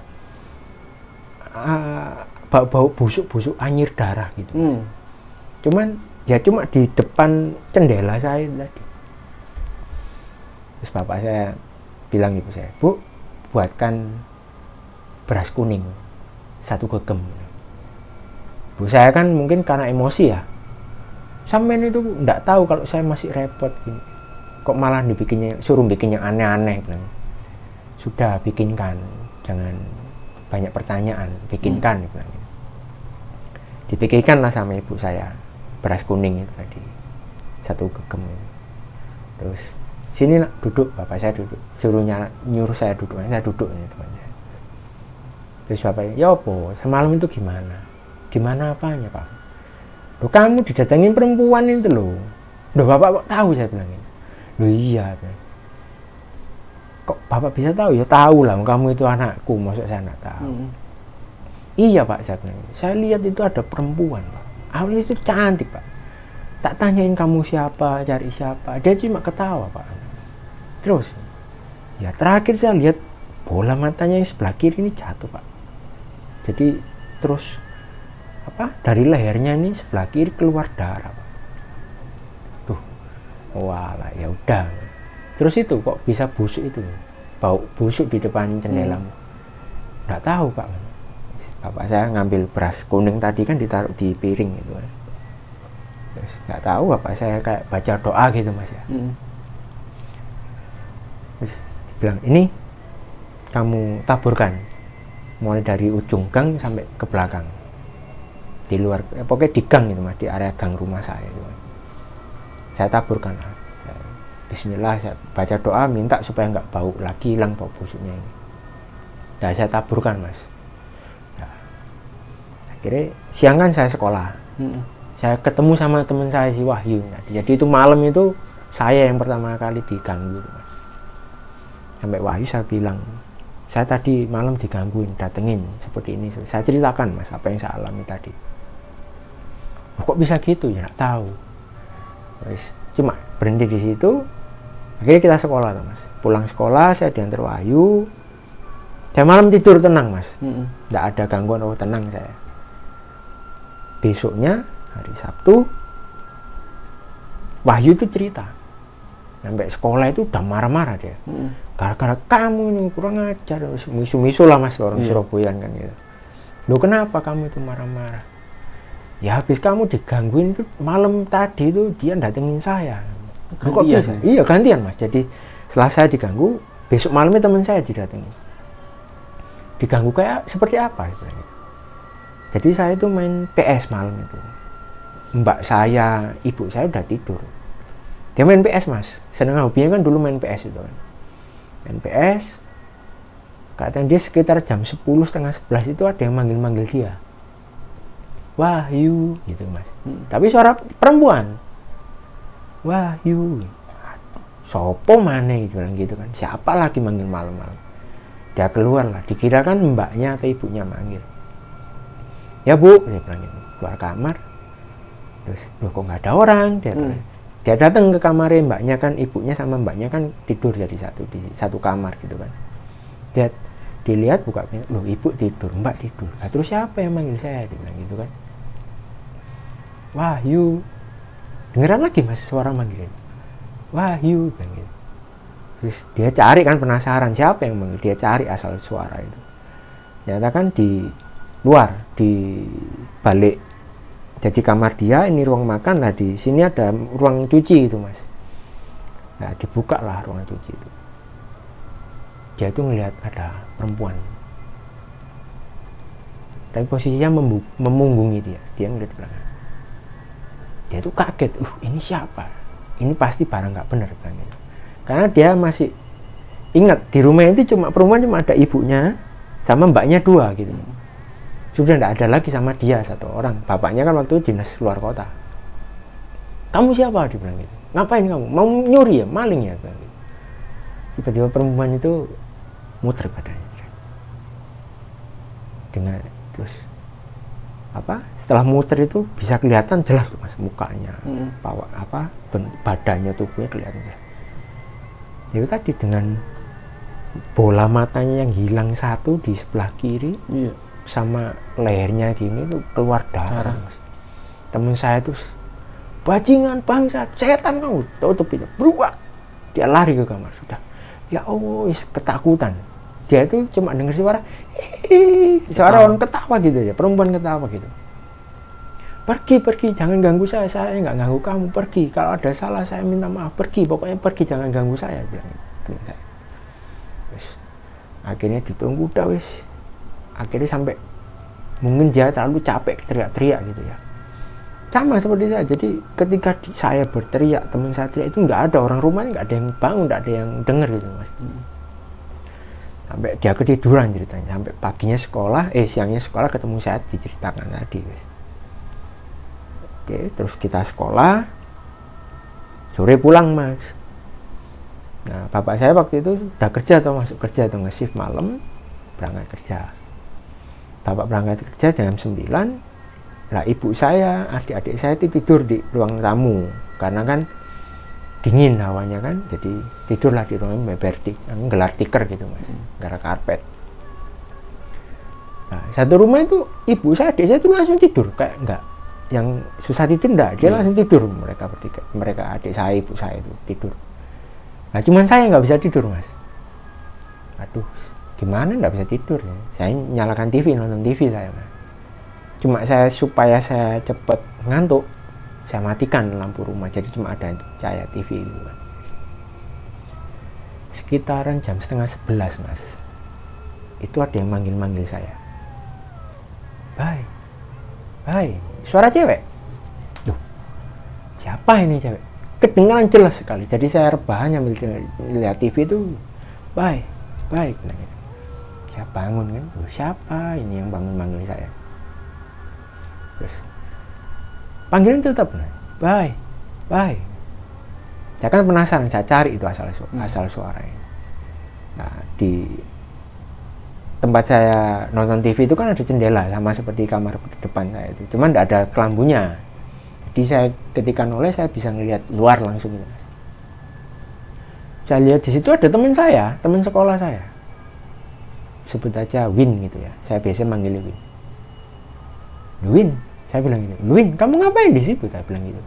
bau busuk-busuk anyir darah gitu. Cuman cuma di depan jendela saya tadi. Terus bapak saya bilang ibu saya, bu, buatkan beras kuning 1 gegem. Bu saya kan mungkin karena emosi ya, sampean itu nggak tahu kalau saya masih repot gini, kok malah suruh bikin yang aneh-aneh. Sudah bikinkan, jangan banyak pertanyaan, bikinkan. Dipikirkan lah sama ibu saya beras kuning itu tadi 1 gegem. Terus sini nak, duduk. Bapak saya duduk, nyuruh saya duduk. Saya duduk gitu. Terus bapaknya, ya apa, semalam itu gimana apanya pak? Loh kamu didatengin perempuan itu loh. Loh bapak kok tahu? Saya bilang gitu. Loh iya. Kok bapak bisa tahu? Ya tahu lah, kamu itu anakku, maksud saya nggak tahu. Iya pak, saya bilang, saya lihat itu ada perempuan pak, awalnya itu cantik pak, tak tanyain kamu siapa, cari siapa, dia cuma ketawa pak. Terus ya terakhir saya lihat bola matanya yang sebelah kiri ini jatuh pak, jadi terus apa, dari lehernya ini sebelah kiri keluar darah pak. Tuh, walah, ya udah. Terus itu kok bisa busuk itu, bau busuk di depan jendela. Nggak tahu pak. Bapak saya ngambil beras kuning tadi kan ditaruh di piring gitu kan. Terus nggak tahu bapak saya kayak baca doa gitu mas ya. Terus bilang, ini kamu taburkan mulai dari ujung gang sampai ke belakang, di luar, pokoknya di gang gitu mas, di area gang rumah saya gitu. Saya taburkan, bismillah, saya baca doa minta supaya nggak bau lagi, hilang bau busuknya ini. Dan saya taburkan mas. Akhirnya siang kan saya sekolah, saya ketemu sama teman saya si Wahyu. Jadi itu malam itu saya yang pertama kali diganggu. Sampai Wahyu saya bilang, saya tadi malam digangguin, datengin seperti ini. Saya ceritakan mas apa yang saya alami tadi. Kok bisa gitu ya, nggak tahu. Cuma berhenti di situ. Akhirnya kita sekolah mas. Pulang sekolah saya diantar Wahyu. Saya malam tidur tenang mas, nggak ada gangguan, tenang saya. Besoknya hari Sabtu, Wahyu itu cerita, sampai sekolah itu udah marah-marah dia, gara-gara kamu ini kurang ajar, misu-misu lah mas, orang Surabayaan kan gitu. Loh kenapa kamu itu marah-marah? Ya habis kamu digangguin itu malam tadi itu dia datengin saya. Gantian ya? Iya gantian mas. Jadi setelah saya diganggu, besok malamnya teman saya didatengin. Diganggu kayak seperti apa? Jadi saya itu main PS malam itu. Mbak saya, ibu saya udah tidur. Dia main PS mas. Sedangkan hobinya kan dulu main PS itu kan. Main PS. Katanya dia sekitar jam 10, setengah 11 itu ada yang manggil-manggil dia. Wahyu gitu mas. Tapi suara perempuan. Wahyu. Sopo mana gitu bilang gitu kan. Siapa lagi manggil malam-malam? Dia keluar lah. Dikira kan mbaknya atau ibunya manggil. Ya bu, dia bilang gitu. Keluar kamar. Terus, loh kok nggak ada orang? Dia datang ke kamarnya, mbaknya kan, ibunya sama mbaknya kan tidur jadi di satu kamar gitu kan. Dia dilihat buka pintu, loh ibu tidur, mbak tidur. Nah, terus siapa yang manggil saya, dia bilang gitu kan. Wahyu. Dengeran lagi mas suara manggilin, Wahyu, bilang gitu. Terus dia cari kan, penasaran siapa yang manggil, dia cari asal suara itu. Ternyata kan di luar, di balik, jadi kamar dia ini ruang makan, nah di sini ada ruang cuci itu mas. Nah dibuka lah ruang cuci itu, dia itu ngelihat ada perempuan, tapi posisinya memunggungi dia ngelihat belakang. Dia itu kaget, ini siapa, ini pasti barang nggak benar kan gitu. Karena dia masih ingat di rumah itu cuma perempuan, cuma ada ibunya sama mbaknya 2 gitu. Sudah tidak ada lagi sama dia 1 orang. Bapaknya kan waktu itu dinas luar kota. Kamu siapa, dia bilang gitu. Ngapain kamu, mau nyuri ya, maling ya, bilang gitu. Tiba-tiba perempuan itu muter badannya dengan terus setelah muter itu bisa kelihatan jelas tuh mas, mukanya, badannya, tubuhnya kelihatan jelas. Itu tadi dengan bola matanya yang hilang 1 di sebelah kiri, sama lehernya gini tuh keluar darah mas. Temen saya tuh, bajingan, bangsat, setan kamu, tutup itu, berubah. Dia lari ke kamar, sudah. Ya Allah, ketakutan. Dia itu cuma dengar suara orang ketawa gitu aja, perempuan ketawa gitu. Pergi, jangan ganggu saya nggak ganggu kamu, pergi. Kalau ada salah saya minta maaf, pergi, pokoknya pergi, jangan ganggu saya, bilang teman saya. Wis. Akhirnya ditunggu dah wis. Akhirnya sampai mungkin dia terlalu capek teriak-teriak gitu ya. Sama seperti saya, jadi ketika saya berteriak, teman saya teriak itu nggak ada orang rumah, nggak ada yang bangun, nggak ada yang dengar gitu mas. Sampai dia ketiduran ceritanya, sampai paginya sekolah, siangnya sekolah ketemu saya diceritakan tadi guys. Oke, terus kita sekolah, sore pulang mas. Nah bapak saya waktu itu udah kerja atau masuk kerja atau nge-shift malam, berangkat kerja. Bapak berangkat kerja jam 9, lah ibu saya, adik-adik saya itu tidur di ruang tamu karena kan dingin hawanya kan, jadi tidurlah di ruang gelar tikar gitu mas, gelar karpet. Nah satu rumah itu ibu saya, adik saya itu langsung tidur, kayak enggak yang susah tidur enggak, dia langsung tidur, mereka adik saya, ibu saya itu tidur. Nah cuman saya nggak bisa tidur mas. Aduh gimana nggak bisa tidur ya, saya nyalakan TV, nonton TV saya mas. Cuma saya supaya saya cepet ngantuk, saya matikan lampu rumah, jadi cuma ada cahaya TV itu kan. Sekitaran jam 10:30 mas, itu ada yang manggil saya. Bye, suara cewek. Duh, siapa ini cewek? Kedengaran jelas sekali, jadi saya rebahan sambil lihat TV itu. Bye, saya bangun kan, siapa ini yang bangun saya? Terus panggilan tetap, bye. Saya kan penasaran, saya cari itu asal suaranya. Nah di tempat saya nonton TV itu kan ada jendela, sama seperti kamar depan saya itu, cuman tidak ada kelambunya. Jadi saya ketika noleh saya bisa ngelihat luar langsung. Saya lihat di situ ada teman saya, teman sekolah saya, sebut aja Win gitu ya, saya biasa manggil Win. Win, saya bilang gitu, Win, kamu ngapain di situ? Saya bilang gitu.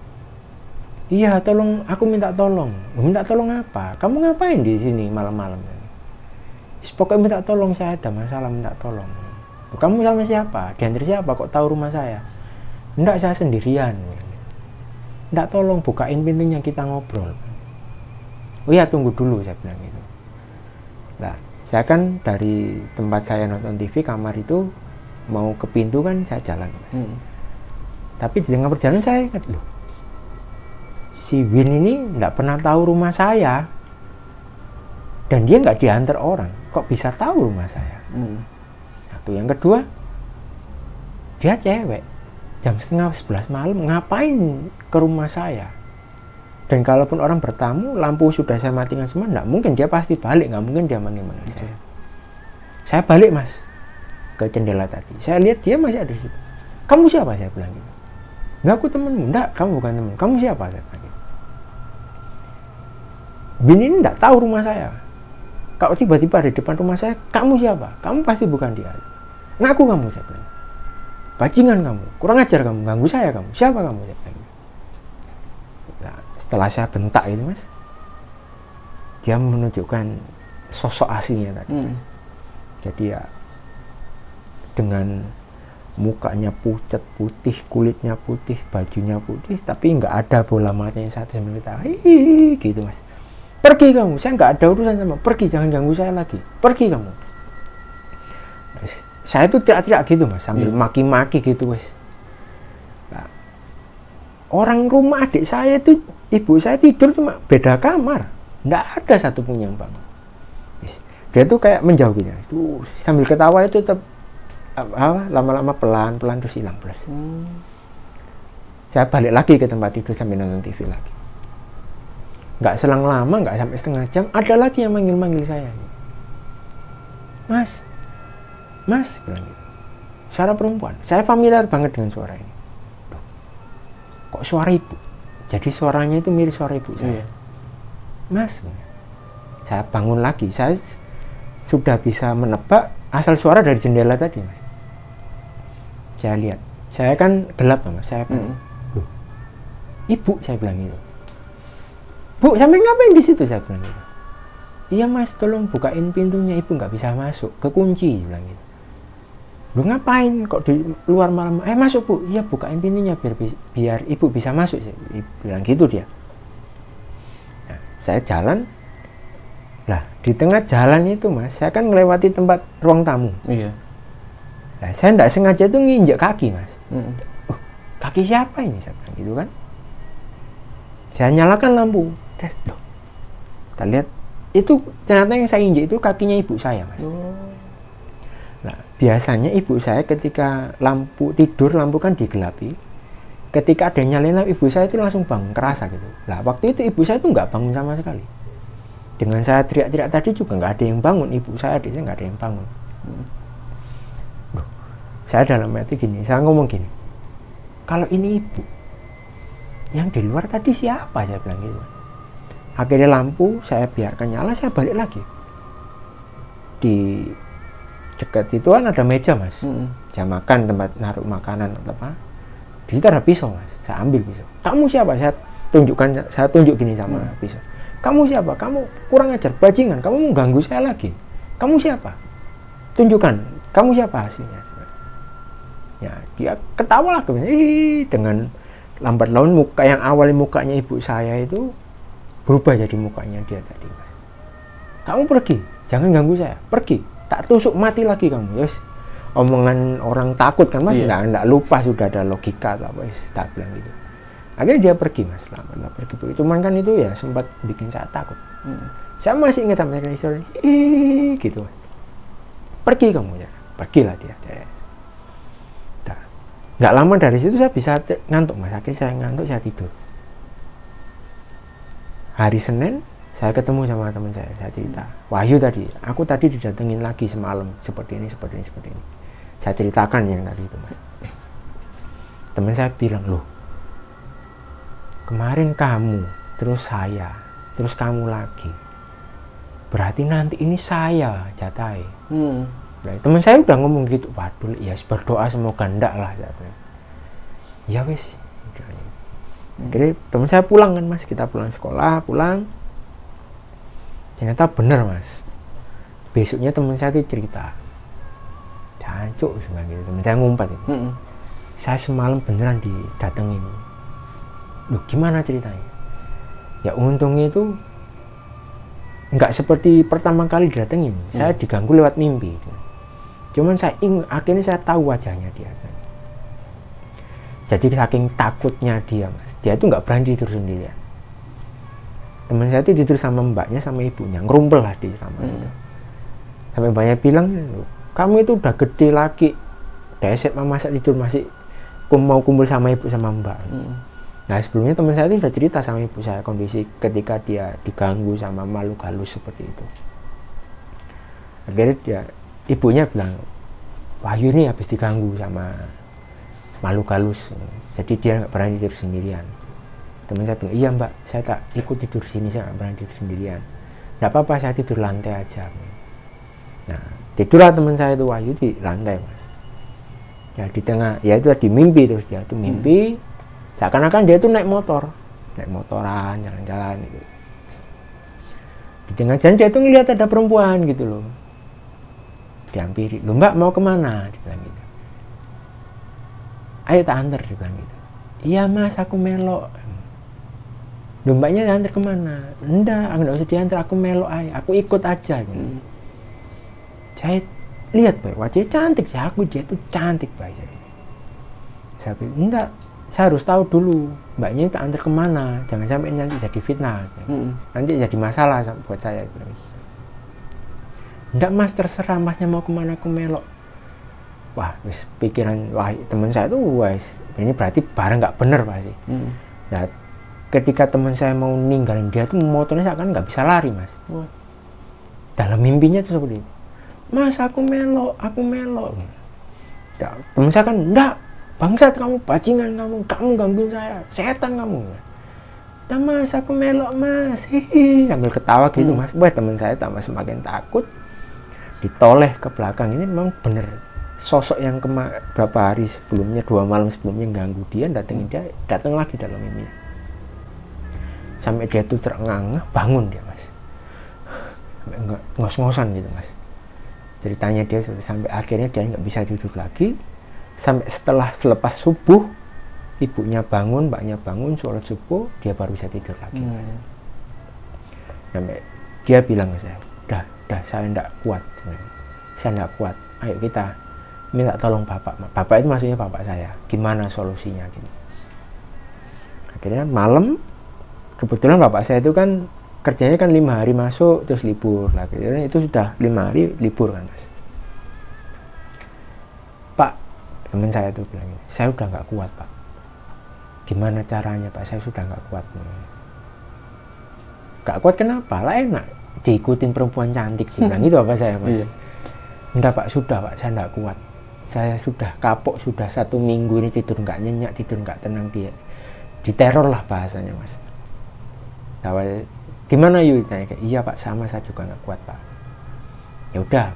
Iya, tolong, aku minta tolong. Minta tolong apa? Kamu ngapain di sini malam-malam? Pokoknya minta tolong, saya ada masalah, minta tolong. Kamu sama siapa? Diantar siapa? Kok tahu rumah saya? Enggak, saya sendirian. Enggak, tolong bukain pintunya, kita ngobrol. Oh iya, tunggu dulu, saya bilang gitu. Nah, saya kan dari tempat saya nonton TV, kamar itu mau ke pintu kan saya jalan. Tapi di tengah perjalanan saya ingat, loh, si Win ini nggak pernah tahu rumah saya, dan dia nggak diantar orang, kok bisa tahu rumah saya? Satu, yang kedua, dia cewek, jam 10:30 malam ngapain ke rumah saya? Dan kalaupun orang bertamu, lampu sudah saya matikan semua, nggak mungkin dia pasti balik, nggak mungkin dia manggil-manggil saya. Saya balik mas ke jendela tadi, saya lihat dia masih ada di situ. Kamu siapa? Saya bilang gitu. Nggak, aku temenmu. Enggak, kamu bukan temen. Kamu siapa? Saya bilang gitu. Bin ini nggak tahu rumah saya. kalau tiba-tiba ada di depan rumah saya, kamu siapa? Kamu pasti bukan dia. Ngaku kamu, saya bilang. Bajingan kamu, kurang ajar kamu, ganggu saya kamu. Siapa kamu? Saya bilang. Nah, setelah saya bentak itu mas, dia menunjukkan sosok aslinya tadi. Jadi ya dengan mukanya pucat putih, kulitnya putih, bajunya putih, tapi nggak ada bola matanya satu yang kita gitu mas. Pergi kamu, saya nggak ada urusan sama, pergi, jangan ganggu saya lagi, pergi kamu. Saya tuh teriak-teriak gitu mas, sambil maki-maki gitu mas. Nah, orang rumah adik saya itu, ibu saya tidur cuma beda kamar, nggak ada satupun yang bangun. Dia tuh kayak menjauh gitu, sambil ketawa itu tetap lama-lama pelan-pelan terus hilang plus. Saya balik lagi ke tempat tidur sambil nonton TV lagi. Nggak selang lama, nggak sampai setengah jam, ada lagi yang manggil-manggil saya. Mas, mas, bilang gitu. Suara perempuan. Saya familiar banget dengan suara ini. Kok suara ibu? Jadi suaranya itu mirip suara ibu saya. Mas, saya bangun lagi. Saya sudah bisa menebak asal suara dari jendela tadi, mas. Saya lihat, saya kan gelap mas. Saya kan, ibu, saya bilang gitu. Bu, sampai ngapain di situ, saya bilang gitu. Iya mas, tolong bukain pintunya, ibu nggak bisa masuk, kekunci, bilang gitu. Lu ngapain kok di luar malam? Masuk bu, iya bukain pintunya biar ibu bisa masuk, saya bilang gitu dia. Nah, saya jalan, lah di tengah jalan itu mas, saya kan melewati tempat ruang tamu. Iya. Nah, saya nggak sengaja tuh nginjek kaki mas. Kaki siapa ini, saya bilang gitu kan. Saya nyalakan lampu, kita lihat itu ternyata yang saya injek itu kakinya ibu saya mas. Nah, biasanya ibu saya ketika lampu tidur, lampu kan digelapi, ketika ada nyalain lampu, ibu saya itu langsung bangun, kerasa gitu. Nah, waktu itu ibu saya itu nggak bangun sama sekali. Dengan saya teriak-teriak tadi juga nggak ada yang bangun, ibu saya, adik saya nggak ada yang bangun. Saya dalam hati gini, saya ngomong gini, kalau ini ibu, yang di luar tadi siapa, saya bilang gitu. Akhirnya lampu saya biarkan nyala, saya balik lagi. Di dekat itu kan ada meja mas, jam makan, tempat naruh makanan atau apa. Di situ ada pisau mas, saya ambil pisau. Kamu siapa? Saya tunjuk gini sama pisau. Kamu siapa? Kamu kurang ajar, bajingan, kamu mau ganggu saya lagi. Kamu siapa? Tunjukkan, kamu siapa hasilnya. Ya, dia ketawa lah dengan lambat laun muka yang awalnya mukanya ibu saya itu berubah jadi mukanya dia tadi mas. Kamu pergi, jangan ganggu saya, pergi, tak tusuk mati lagi kamu, yes. Omongan orang takut kan mas, enggak lupa, sudah ada logika atau apa, yes. Tak bilang gitu. Akhirnya dia pergi mas, lama pergi. Cuman kan itu ya sempat bikin saya takut. Saya masih ingat sampai historia gitu mas. Pergi kamu ya, pergilah dia. Nah, nggak lama dari situ saya bisa ngantuk mas. Akhirnya saya ngantuk, saya tidur. Hari Senin saya ketemu sama teman saya cerita, Wahyu tadi, aku tadi didatengin lagi semalam seperti ini. Saya ceritakan yang tadi itu mas. Teman saya bilang, loh kemarin kamu, terus saya, terus kamu lagi, berarti nanti ini saya jatai. Nah, teman saya udah ngomong gitu, waduh ya berdoa semoga enggak lah. Ya wes. Jadi teman saya pulang kan mas, kita pulang sekolah, ternyata bener mas. Besoknya teman saya itu cerita, jancuk sebenarnya, teman saya ngumpat itu. Saya semalam beneran didatengin. Loh gimana ceritanya? Ya untungnya itu nggak seperti pertama kali didatengin. Saya diganggu lewat mimpi. Cuman akhirnya saya tahu wajahnya dia. Jadi saking takutnya dia mas, dia itu nggak berani tidur sendirian. Teman saya itu tidur sama mbaknya sama ibunya, ngerumpel lah di kamar itu. Sampai mbaknya bilang, kamu itu udah gede lagi, deset masa tidur masih mau kumpul sama ibu sama mbak. Nah sebelumnya teman saya itu sudah cerita sama ibu saya kondisi ketika dia diganggu sama makhluk halus seperti itu. Akhirnya ibunya bilang, Wahyu ini habis diganggu sama makhluk halus, jadi dia nggak berani tidur sendirian. Teman saya bilang, iya mbak, saya tak ikut tidur sini, saya nggak berani tidur sendirian. Nggak apa-apa, saya tidur lantai aja. Nah, tidurlah teman saya itu Wahyu di lantai, Mas. Ya di tengah, ya itu di mimpi, terus dia itu mimpi seakan-akan dia itu naik motoran, jalan-jalan gitu. Di tengah jalan dia tuh ngeliat ada perempuan gitu loh, dihampiri. "Loh Mbak, mau kemana?" Dibilang gitu. "Ayo tak antar," dibilang gitu. "Iya Mas, aku melok." "Loh Mbaknya antar kemana?" "Enggak, nggak usah diantar, aku melok aja, aku ikut aja gitu. Saya lihat Pak, wajahnya cantik ya, dia itu cantik Pak. Jadi saya bilang, "Enggak, saya harus tahu dulu Mbaknya itu antar kemana, jangan sampai nanti jadi fitnah, nanti jadi masalah buat saya." "Enggak Mas, terserah Masnya mau kemana, aku melok." Wah, pikiran teman saya tuh, ini berarti barang nggak bener pasti. Nah, ketika teman saya mau ninggalin dia tuh, motornya seakan nggak bisa lari Mas. Dalam mimpinya tuh seperti itu. "Mas, aku melok. Nah, teman saya kan, "Enggak, bangsat kamu, bajingan kamu gangguin saya, setan kamu." "Nah Mas, aku melok Mas," hihi, sambil ketawa gitu Mas. Wah, teman saya tambah semakin takut. Ditoleh ke belakang, ini memang bener sosok yang berapa hari sebelumnya, 2 malam sebelumnya ganggu dia, datang lagi dalam mimpi. Sampai dia tuh terengah-engah, bangun dia Mas, sampai ngos-ngosan gitu Mas. Ceritanya dia sampai akhirnya dia nggak bisa duduk lagi, sampai selepas subuh ibunya bangun, mbaknya bangun, sholat subuh, dia baru bisa tidur lagi. Sampai dia bilang ke saya, dah saya nggak kuat, ayo kita minta tolong bapak itu maksudnya bapak saya, gimana solusinya gitu. Akhirnya malam, kebetulan bapak saya itu kan kerjanya kan 5 hari masuk terus libur lah, itu sudah 5 hari libur kan Mas. "Pak," teman saya itu bilang, "saya udah nggak kuat Pak, gimana caranya Pak, saya sudah nggak kuat." "Nggak kuat kenapa? Lah enak diikutin perempuan cantik," bilang gitu apa saya Mas. "Enggak Pak, sudah Pak, saya nggak kuat, saya sudah kapok, sudah 1 minggu ini tidur nggak nyenyak, tidur nggak tenang, dia diteror lah bahasanya Mas." "Gimana yuk?" Tanya, "Iya Pak, sama, saya juga nggak kuat Pak." "Ya udah,"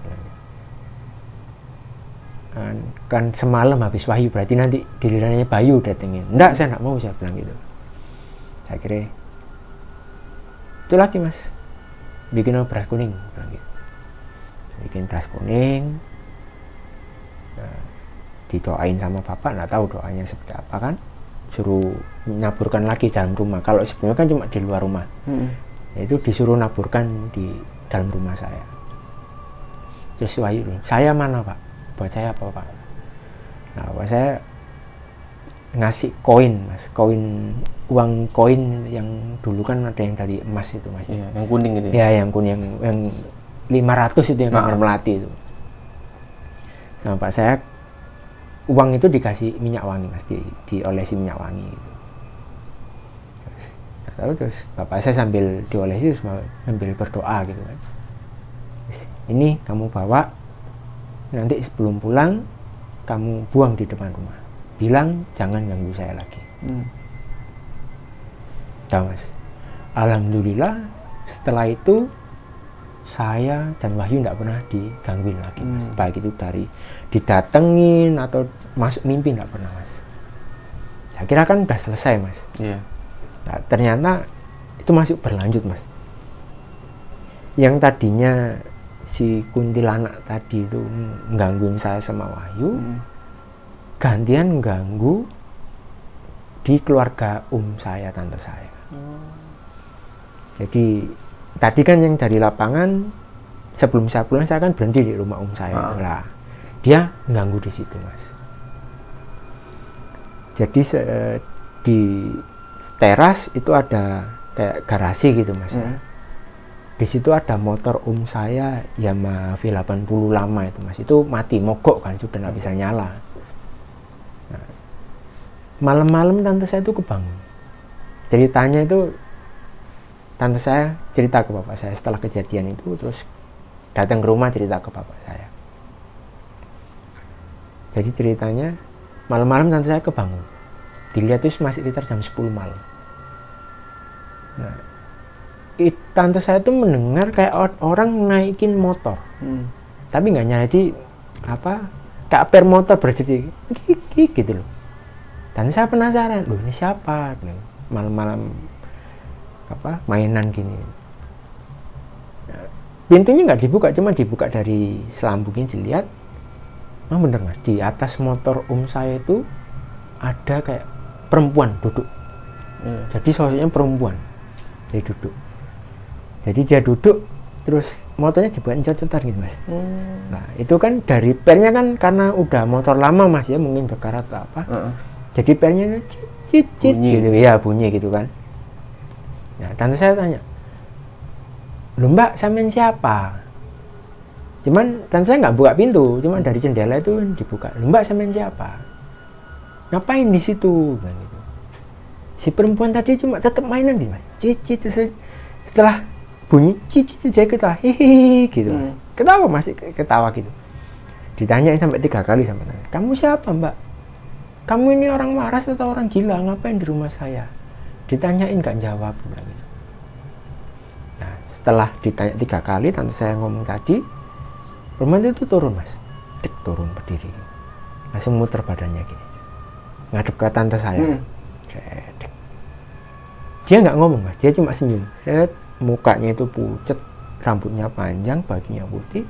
kan semalam habis Wahyu, berarti nanti gilirannya Bayu datengin. "Enggak, saya nggak mau," saya bilang gitu. Saya kira itu lagi Mas, bikin beras kuning, bilang gitu. Bikin beras kuning, didoain sama bapak, nggak tahu doanya seperti apa kan, suruh naburkan lagi dalam rumah. Kalau sebelumnya kan cuma di luar rumah, itu disuruh naburkan di dalam rumah saya. Terus Wahyu, "Saya mana Pak? Buat saya apa Pak?" Nah, saya ngasih koin Mas, uang koin yang dulu kan ada yang dari emas itu Mas. Iya, yang kuning gitu ya. Ya, yang kuning, yang 500 itu yang kamar melati itu. Sama Pak saya, uang itu dikasih minyak wangi Mas, diolesi minyak wangi gitu. Terus bapak saya sambil diolesi sambil berdoa gitu kan, "Ini kamu bawa, nanti sebelum pulang kamu buang di depan rumah, bilang jangan ganggu saya lagi." Tahu Mas, alhamdulillah setelah itu saya dan Wahyu tidak pernah digangguin lagi Mas. Baik itu dari didatengin atau masuk mimpi, tidak pernah Mas. Saya kira kan udah selesai Mas. Nah, ternyata itu masih berlanjut Mas. Yang tadinya si kuntilanak tadi itu gangguin saya sama Wahyu, gantian ganggu di keluarga saya, tante saya. Jadi tadi kan yang dari lapangan, sebelum saya pulang saya kan berhenti di rumah saya. Lah, dia ganggu di situ Mas. Jadi di teras itu ada kayak garasi gitu Mas. Di situ ada motor saya Yamaha V80 lama itu Mas. Itu mati, mogok kan, sudah nggak bisa nyala. Nah, malam-malam tante saya itu kebangun. Ceritanya itu, tante saya cerita ke bapak saya setelah kejadian itu, terus datang ke rumah cerita ke bapak saya. Jadi ceritanya malam-malam tante saya kebangun, dilihat itu masih sekitar jam 10 malam. Nah, tante saya tuh mendengar kayak orang naikin motor, tapi nggak nyari apa, kayak per motor berjadi gitu loh. Dan saya penasaran, loh ini siapa? Malam-malam apa mainan gini. Nah, pintunya nggak dibuka, cuma dibuka dari selambung ini dilihat. Bener mas, di atas motor saya itu ada kayak perempuan duduk. Jadi sosoknya perempuan, dia duduk. Jadi dia duduk, terus motornya dibuat cocotan gitu mas. Nah itu kan dari pernya kan karena udah motor lama mas ya, mungkin berkarat atau apa. Jadi pernya cicit gitu ya, bunyi gitu kan. Nah tante saya tanya, "Loh mbak, sampean siapa?" Cuman tante saya nggak buka pintu, cuman dari jendela itu dibuka. "Loh mbak, sampean siapa? Ngapain di situ?" Nah, gitu. Si perempuan tadi cuma tetap mainan gitu mas, cicit. Setelah bunyi cicit dia ketawa, hihihi gitu. Ketawa, masih ketawa gitu. Ditanyain sampai 3 kali sama tante, "Kamu siapa mbak? Kamu ini orang waras atau orang gila? Ngapain di rumah saya?" Ditanyain nggak jawab gitu. Nah setelah ditanya 3 kali, tante saya ngomong tadi, perempuan itu turun mas, turun berdiri, langsung muter badannya gini, ngadep ke tante saya. Dia nggak ngomong mas, dia cuma senyum. Mukanya itu pucet, rambutnya panjang, bajunya putih,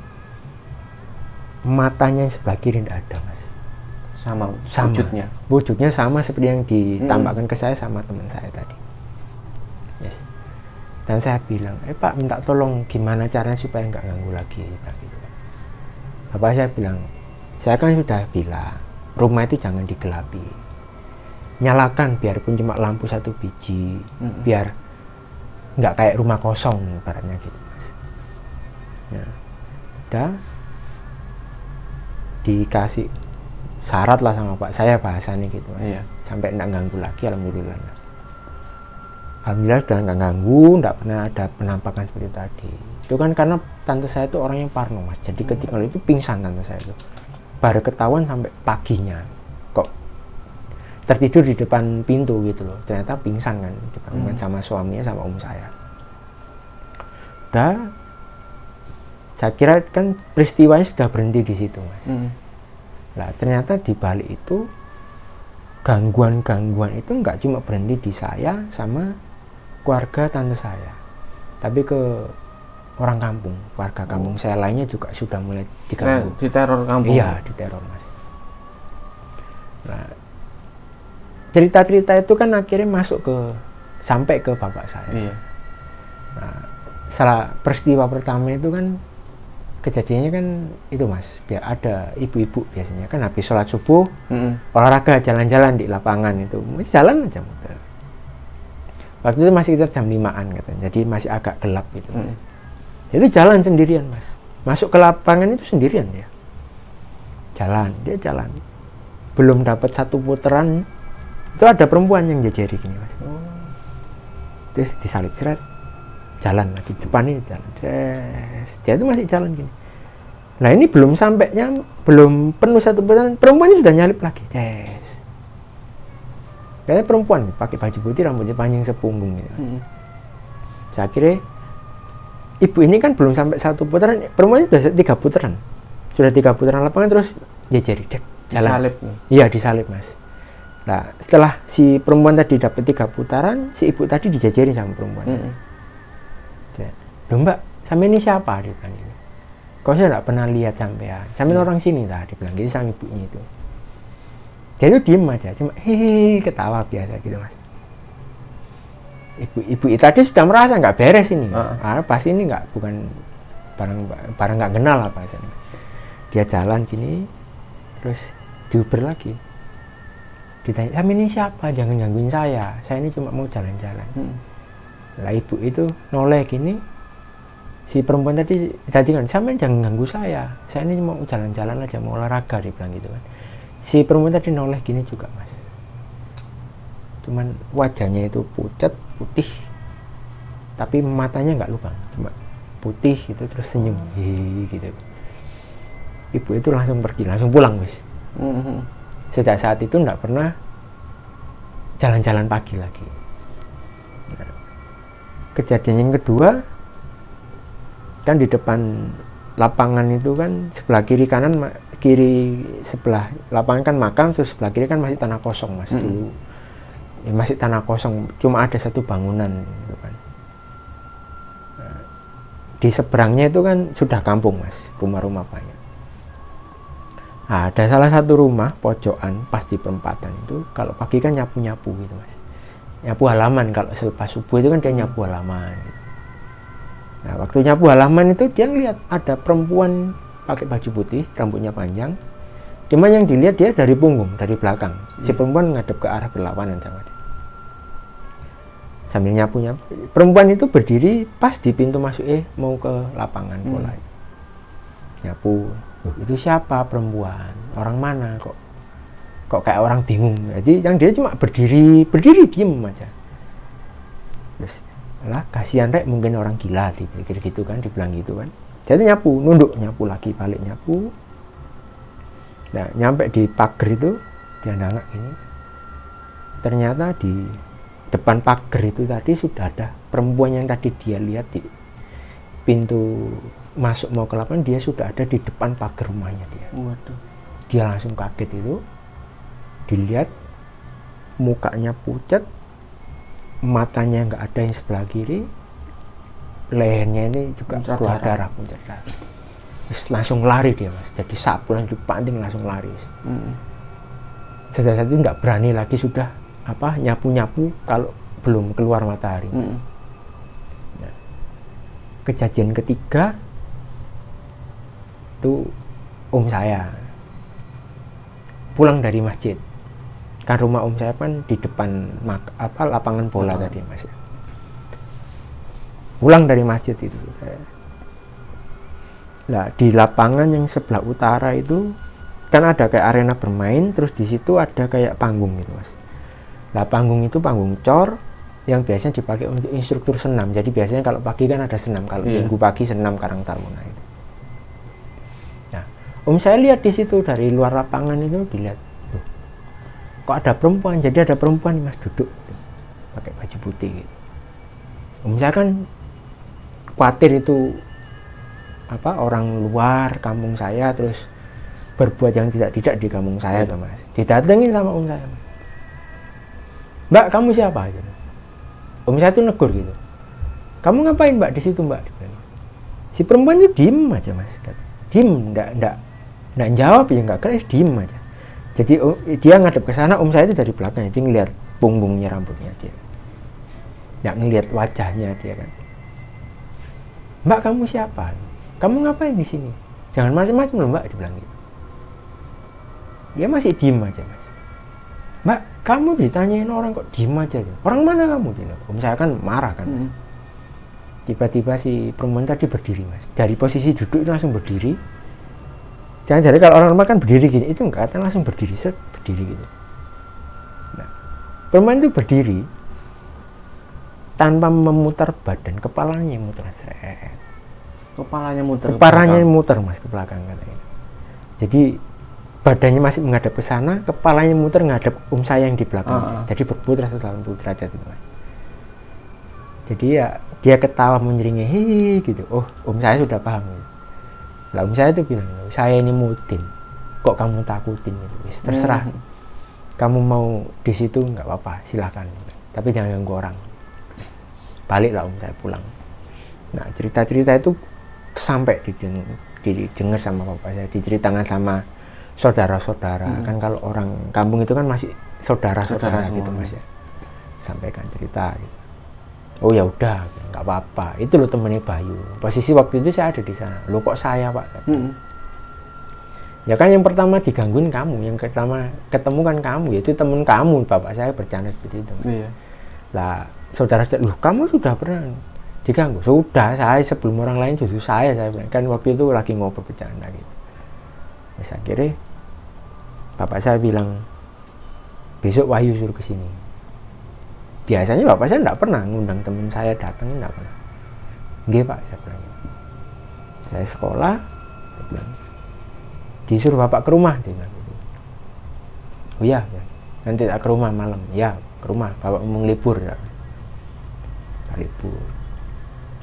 matanya sebelah kiri tidak ada mas. Sama wujudnya sama seperti yang ditampakkan ke saya sama teman saya tadi. Yes. Dan saya bilang, Pak minta tolong gimana caranya supaya nggak ganggu lagi. Bapak saya bilang, saya kan sudah bilang rumah itu jangan digelapi, nyalakan biarpun cuma lampu 1 biji, biar nggak kayak rumah kosong ibaratnya gitu. Ya, udah dikasih syarat lah sama Pak saya bahasannya gitu. Iya. Sampai nggak ganggu lagi, alhamdulillah. Alhamdulillah sudah nggak ganggu, nggak pernah ada penampakan seperti tadi. Itu kan karena tante saya itu orang yang parno mas. Jadi ketika itu pingsan tante saya itu, baru ketahuan sampai paginya. Kok tertidur di depan pintu gitu loh, ternyata pingsan kan, dibangunkan sama suaminya sama saya. Udah, saya kira kan peristiwanya sudah berhenti di situ mas. Nah ternyata di balik itu gangguan-gangguan itu nggak cuma berhenti di saya sama keluarga tante saya, tapi ke orang kampung, warga kampung saya lainnya juga sudah mulai diganggu. Di teror kampung? Iya, di teror mas. Nah cerita-cerita itu kan akhirnya masuk sampai ke bapak saya. Iya. Nah, setelah peristiwa pertama itu kan kejadiannya kan itu mas, biar ada ibu-ibu biasanya kan habis sholat subuh, olahraga jalan-jalan di lapangan itu, masih jalan aja muter. Waktu itu masih sekitar jam 5-an katanya, jadi masih agak gelap gitu. Jadi jalan sendirian mas, masuk ke lapangan itu sendirian dia. Dia jalan, belum dapat 1 putaran. Itu ada perempuan yang jejeri gini mas. Terus disalip seret, jalan lagi depan ini jalan. Dia itu masih jalan gini. Nah ini belum belum penuh 1 putaran, perempuannya sudah nyalip lagi. Kayaknya perempuan pakai baju putih, rambutnya panjang sepunggung gitu. Saya kira ibu ini kan belum sampai 1 putaran, perempuannya sudah 3 putaran. Sudah 3 putaran lapangan terus jejeri jalan. Disalip. Iya disalip mas. Nah, setelah si perempuan tadi dapat 3 putaran, si ibu tadi dijajarin sama perempuan. Loh mbak, sampe ini siapa? Dia bilang gitu. Kok saya nggak pernah lihat sampean? Sampean orang sini tadi bilang gitu sama ibunya itu. Dia itu diem aja, cuma hehehe ketawa biasa gitu mas. Ibu tadi sudah merasa nggak beres ini, pasti ini bukan barang nggak kenal apa sih. Dia jalan gini, terus diuber lagi. Ditanya, "Sampe ini siapa? Jangan gangguin saya ini cuma mau jalan-jalan." Lah ibu itu noleh gini, si perempuan tadi kan, "Sampe jangan ganggu saya ini mau jalan-jalan aja, mau olahraga," dia bilang gitu kan. Si perempuan tadi noleh gini juga mas, cuman wajahnya itu pucat putih, tapi matanya nggak lubang, cuma putih gitu, terus senyum gitu. Ibu itu langsung pergi, langsung pulang wis. Sejak saat itu nggak pernah jalan-jalan pagi lagi. Nah, kejadian yang kedua, kan di depan lapangan itu kan sebelah kiri kanan, kiri sebelah lapangan kan makam, terus sebelah kiri kan masih tanah kosong mas. Dulu ya masih tanah kosong, cuma ada satu bangunan gitu kan. Nah, di seberangnya itu kan sudah kampung mas, rumah-rumah banyak. Nah, ada salah satu rumah pojokan pas di perempatan itu, kalau pagi kan nyapu-nyapu gitu mas, nyapu halaman. Kalau selepas subuh itu kan dia nyapu halaman gitu. Nah, waktu nyapu halaman itu dia lihat ada perempuan pakai baju putih, rambutnya panjang. Cuma yang dilihat dia dari punggung, dari belakang. Si perempuan ngadep ke arah berlawanan sama dia. Sambil nyapu-nyapu. Perempuan itu berdiri pas di pintu masuk mau ke lapangan bola. Nyapu. Itu siapa perempuan? Orang mana kok kayak orang bingung. Jadi yang dia cuma berdiri diem aja. Terus lah kasihan rek, mungkin orang gila dipikir gitu kan, dibilang gitu kan. Jadi nyapu, nunduk, nyapu lagi, balik nyapu. Nah, nyampe di pagar itu dia nangak ini. Ternyata di depan pagar itu tadi sudah ada perempuan yang tadi dia lihat di pintu masuk mau ke lapangan, dia sudah ada di depan pagar rumahnya dia. Waduh. Dia langsung kaget itu. Dilihat mukanya pucat, matanya nggak ada yang sebelah kiri, lehernya ini juga keluar darah, puncak darah. Terus langsung lari dia mas, jadi sapu lanjut panting langsung lari. Setelah itu nggak berani lagi sudah nyapu-nyapu kalau belum keluar matahari. Nah, kejadian ketiga itu saya pulang dari masjid. Kan rumah saya kan di depan lapangan bola tadi mas. Pulang dari masjid itu, nah di lapangan yang sebelah utara itu kan ada kayak arena bermain, terus di situ ada kayak panggung gitu mas. Nah panggung itu panggung cor yang biasanya dipakai untuk instruktur senam. Jadi biasanya kalau pagi kan ada senam, kalau minggu pagi senam Karang Taruna itu. Nah saya lihat di situ dari luar lapangan itu, dilihat kok ada perempuan. Jadi ada perempuan mas duduk pakai baju putih gitu. Saya kan khawatir itu orang luar kampung saya terus berbuat yang tidak di kampung saya tuh mas. Didatengin sama saya, Mbak kamu siapa gitu. Saya tuh negur gitu, kamu ngapain mbak di situ mbak? Si perempuan itu diem aja mas, diem, ndak jawab ya, nggak keras, diem aja. Jadi dia ngadep ke sana, saya itu dari belakang, jadi ngelihat punggungnya, rambutnya dia, nggak ngelihat wajahnya dia kan. Mbak kamu siapa? Kamu ngapain di sini? Jangan macam-macam loh mbak, dibilang gitu. Dia masih diem aja mas. Mbak kamu ditanyain orang kok diem aja? Orang mana kamu? Saya kan marah kan. Tiba-tiba si perempuan tadi berdiri mas, dari posisi duduk itu langsung berdiri. Jangan jadi kalau orang normal kan berdiri gini, itu enggak, kan langsung berdiri, berdiri gitu. Nah, perempuan itu berdiri tanpa memutar badan, kepalanya yang muter. Kepalanya muter mas ke belakang katanya. Jadi badannya masih menghadap ke sana, kepalanya muter menghadap saya yang di belakang. Jadi berputar 180 derajat itu mas. Jadi ya dia ketawa menyeringai hihi gitu. Saya sudah paham gitu. Lah saya itu bilang, saya ini mutin, kok kamu takutin gitu. Terserah, kamu mau di situ nggak apa-apa, silakan. Tapi jangan ganggu orang. Balik lah saya pulang. Nah cerita-cerita itu sampai didengar sama bapak saya, diceritakan sama saudara-saudara. Kan kalau orang kampung itu kan masih saudara-saudara gitu mas ya. Sampaikan cerita. Gitu. Oh ya udah, nggak apa-apa. Itu loh temennya Bayu. Posisi waktu itu saya ada di sana. Loh kok saya pak? Ya kan yang pertama digangguin kamu, yang pertama ketemu kan kamu, yaitu temen kamu. Bapak saya bercanda seperti itu. Lah saudara, loh kamu sudah pernah diganggu? Sudah, saya sebelum orang lain justru saya bilang. Kan waktu itu lagi ngobrol bercanda gitu. Terus akhirnya bapak saya bilang, besok Wahyu suruh kesini. Biasanya bapak saya enggak pernah ngundang teman saya datang, enggak pernah. Nggih pak, saya bilang. Saya sekolah, saya bilang, disuruh bapak ke rumah, dia bilang. Oh iya, nanti tak ke rumah malam. Ya, ke rumah, bapak mau libur ya. Libur.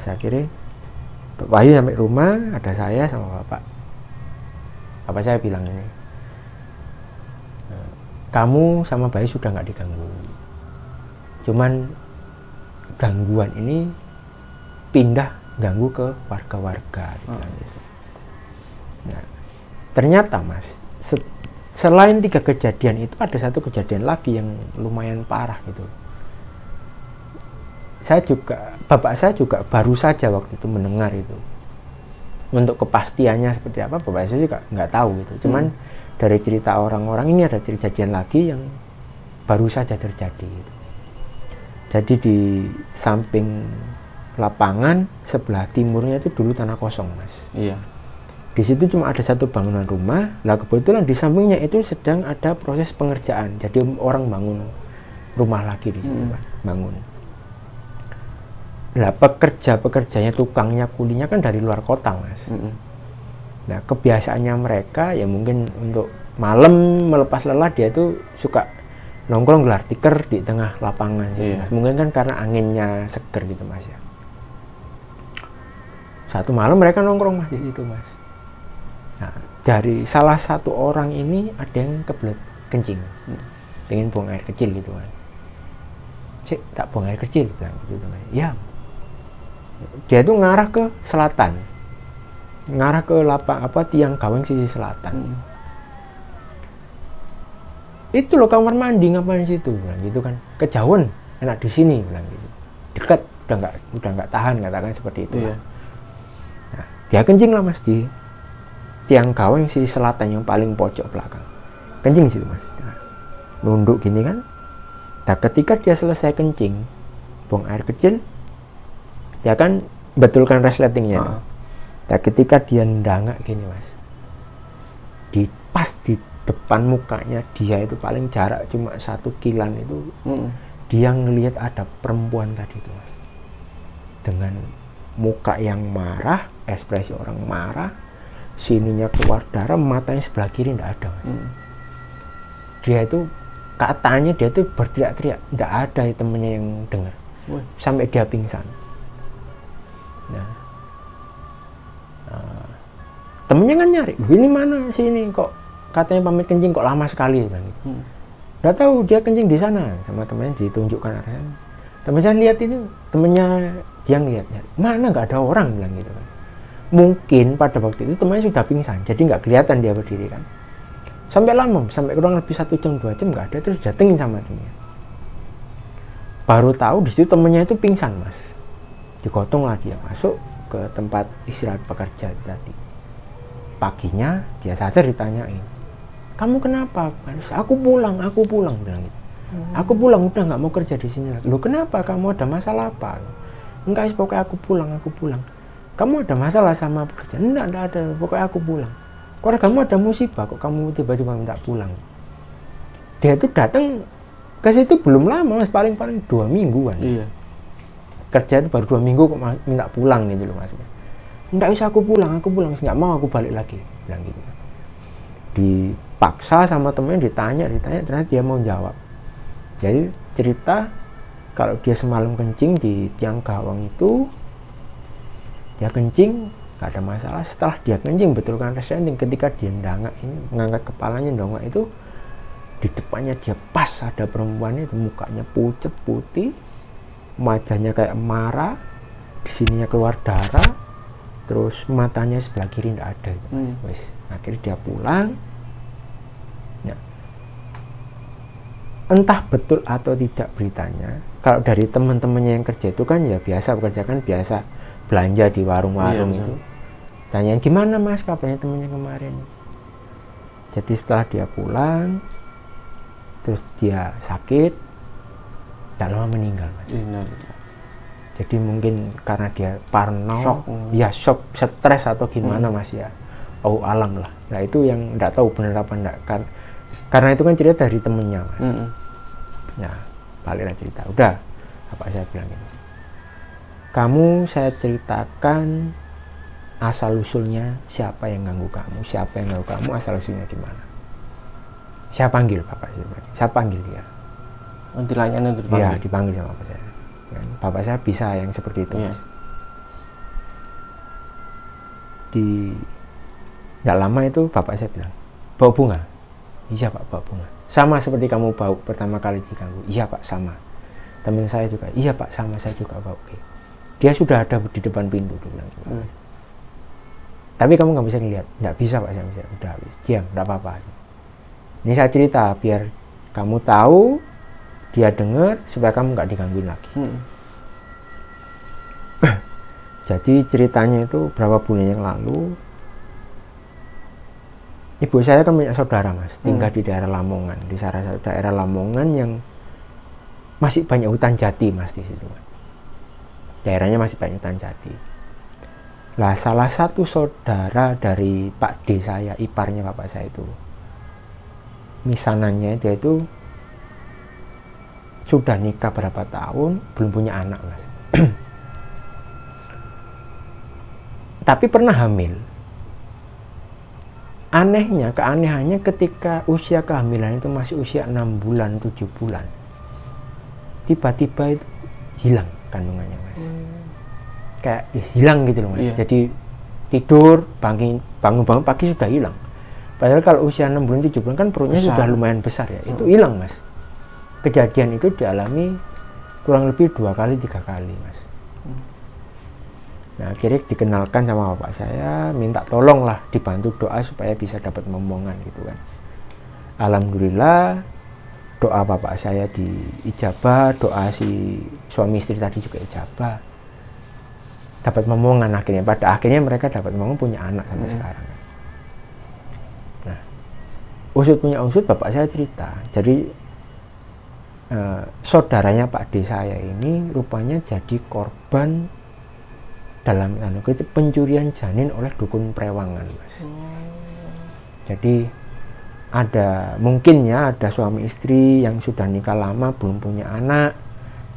Akhirnya Pak Wahyu sampai rumah, ada saya sama bapak. Bapak saya bilang ini, kamu sama bayi sudah nggak diganggu, cuman gangguan ini pindah ganggu ke warga-warga. Gitu. Nah, ternyata Mas, selain 3 kejadian itu ada satu kejadian lagi yang lumayan parah gitu. Bapak saya juga baru saja waktu itu mendengar itu. Untuk kepastiannya seperti apa, bapak saya juga nggak tahu gitu. Cuman dari cerita orang-orang ini ada kejadian lagi yang baru saja terjadi gitu. Jadi di samping lapangan sebelah timurnya itu dulu tanah kosong, Mas. Iya. Di situ cuma ada satu bangunan rumah. Lah kebetulan di sampingnya itu sedang ada proses pengerjaan. Jadi orang bangun rumah lagi di situ, Pak. Bangun. Lah pekerjanya, tukangnya, kulinya kan dari luar kota, Mas. Nah kebiasaannya mereka ya mungkin untuk malam melepas lelah dia itu suka nongkrong gelar tikar di tengah lapangan gitu, Mas. Mungkin kan karena anginnya seger gitu, Mas ya. Satu malam mereka nongkrong, Mas, di situ, Mas. Nah dari salah satu orang ini ada yang kebelet kencing, pengen buang air kecil gitu kan. Cik, tak buang air kecil gitu, Mas. Ya. Dia itu ngarah ke selatan, ngarah ke tiang gawang sisi selatan. Itu loh kamar mandi, ngapain situ, bilang gitu kan. Kejauhan, enak di sini, bilang gitu. Dekat, udah nggak tahan, katakan seperti itu. Nah, dia kencing lah, Mas, di tiang gawang sisi selatan yang paling pojok belakang. Kencing situ, Mas. Nah, nunduk gini kan. Nah ketika dia selesai kencing, buang air kecil, dia kan betulkan resletingnya. Nah, ketika dia ndangak gini, Mas, pas di depan mukanya dia itu paling jarak cuma 1 kilan itu, dia ngelihat ada perempuan tadi itu, Mas, dengan muka yang marah, ekspresi orang marah, sininya keluar darah, matanya sebelah kiri ndak ada, Mas. Dia itu katanya dia itu berteriak-teriak, ndak ada temennya yang dengar, sampai dia pingsan. Nah, temennya kan nyari, ini mana sini kok katanya pamit kencing kok lama sekali, kan? Udah tahu dia kencing di sana, sama temennya ditunjukkan arahnya. Temen saya lihat itu, temennya dia ngeliat, mana nggak ada orang, bilang gitu kan. Mungkin pada waktu itu temennya sudah pingsan, jadi nggak kelihatan dia berdiri kan. Sampai lama, sampai kurang lebih 1 jam 2 jam nggak ada, terus datengin sama temennya. Baru tahu di situ temennya itu pingsan, Mas. Digotong lah dia masuk ke tempat istirahat pekerja tadi. Paginya dia sadar, ditanyain, kamu kenapa? Aku pulang bilang gitu. Aku pulang, udah nggak mau kerja di sini lagi. Loh kenapa? Kamu ada masalah apa? Enggak, pokoknya aku pulang. Kamu ada masalah sama pekerjaan? Enggak ada, pokoknya aku pulang. Kok kamu ada musibah kok kamu tiba-tiba minta pulang? Dia itu datang ke situ belum lama, Mas, paling 2 mingguan. Iya. Kerja itu baru 2 minggu kok minta pulang gitu loh, Mas. Enggak bisa, aku pulang, nggak mau, aku balik lagi, bilang gitu. Dipaksa sama temennya, ditanya, ternyata dia mau jawab. Jadi cerita kalau dia semalam kencing di tiang gawang itu, dia kencing nggak ada masalah. Setelah dia kencing betulkan resleting, ketika dia ndangak ini, mengangkat kepalanya ndongak itu, di depannya dia pas ada perempuan itu, mukanya pucet putih, wajahnya kayak marah, di sininya keluar darah, terus matanya sebelah kiri nggak ada. Wes, akhirnya dia pulang. Nah, entah betul atau tidak beritanya, kalau dari teman-temannya yang kerja itu kan ya biasa bekerja, kan biasa belanja di warung-warung itu. Tanyain, gimana Mas kabarnya temennya kemarin? Jadi setelah dia pulang, terus dia sakit, tak lama meninggal, Mas. Jadi mungkin karena dia parno, shock, stres atau gimana, Mas ya. Oh alam lah. Nah itu yang enggak tahu benar apa enggak, karena itu kan cerita dari temennya, Mas. Nah, baliklah cerita. Udah, apa saya bilang ini. Kamu saya ceritakan asal usulnya, siapa yang ganggu kamu, asal usulnya gimana. Saya panggil bapak saya panggil dia. Ditanyain untuk dipanggil? Iya, dipanggil sama bapak saya. Bapak saya bisa yang seperti itu. Iya. nggak lama itu bapak saya bilang, bawa bunga. Iya pak, bawa bunga. Sama seperti kamu bau pertama kali diganggu. Iya pak, sama. Teman saya juga, iya pak, sama, saya juga bau. Dia sudah ada di depan pintu, dia bilang. Tapi kamu nggak bisa ngeliat. Nggak bisa pak, saya bisa. Udah habis, diam, nggak apa-apa. Ini saya cerita biar kamu tahu, dia dengar, supaya kamu nggak digangguin lagi. Jadi ceritanya itu berapa bulan yang lalu, ibu saya kan punya saudara mas, tinggal di daerah Lamongan, di daerah Lamongan yang masih banyak hutan jati mas di situ. Daerahnya masih banyak hutan jati. Lah salah satu saudara dari Pak D saya, iparnya bapak saya itu, misanannya dia itu sudah nikah berapa tahun, belum punya anak mas. Tapi pernah hamil. Keanehannya ketika usia kehamilan itu masih usia 6 bulan, 7 bulan. Tiba-tiba itu hilang kandungannya mas. Kayak hilang gitu loh mas. Jadi tidur, bangun pagi sudah hilang. Padahal kalau usia 6 bulan, 7 bulan kan perutnya besar. Sudah lumayan besar ya. Itu hilang mas. Kejadian itu dialami kurang lebih 2 kali, 3 kali mas. Nah akhirnya dikenalkan sama bapak saya, minta tolong lah dibantu doa supaya bisa dapat momongan gitu kan. Alhamdulillah doa bapak saya diijabah, doa si suami istri tadi juga ijabah, dapat momongan akhirnya. Pada akhirnya mereka dapat momongan, punya anak sampai sekarang. Nah usut punya usut, bapak saya cerita, jadi saudaranya Pak D saya ini rupanya jadi korban dalam pencurian janin oleh dukun Prewangan mas. Jadi mungkin ada suami istri yang sudah nikah lama belum punya anak,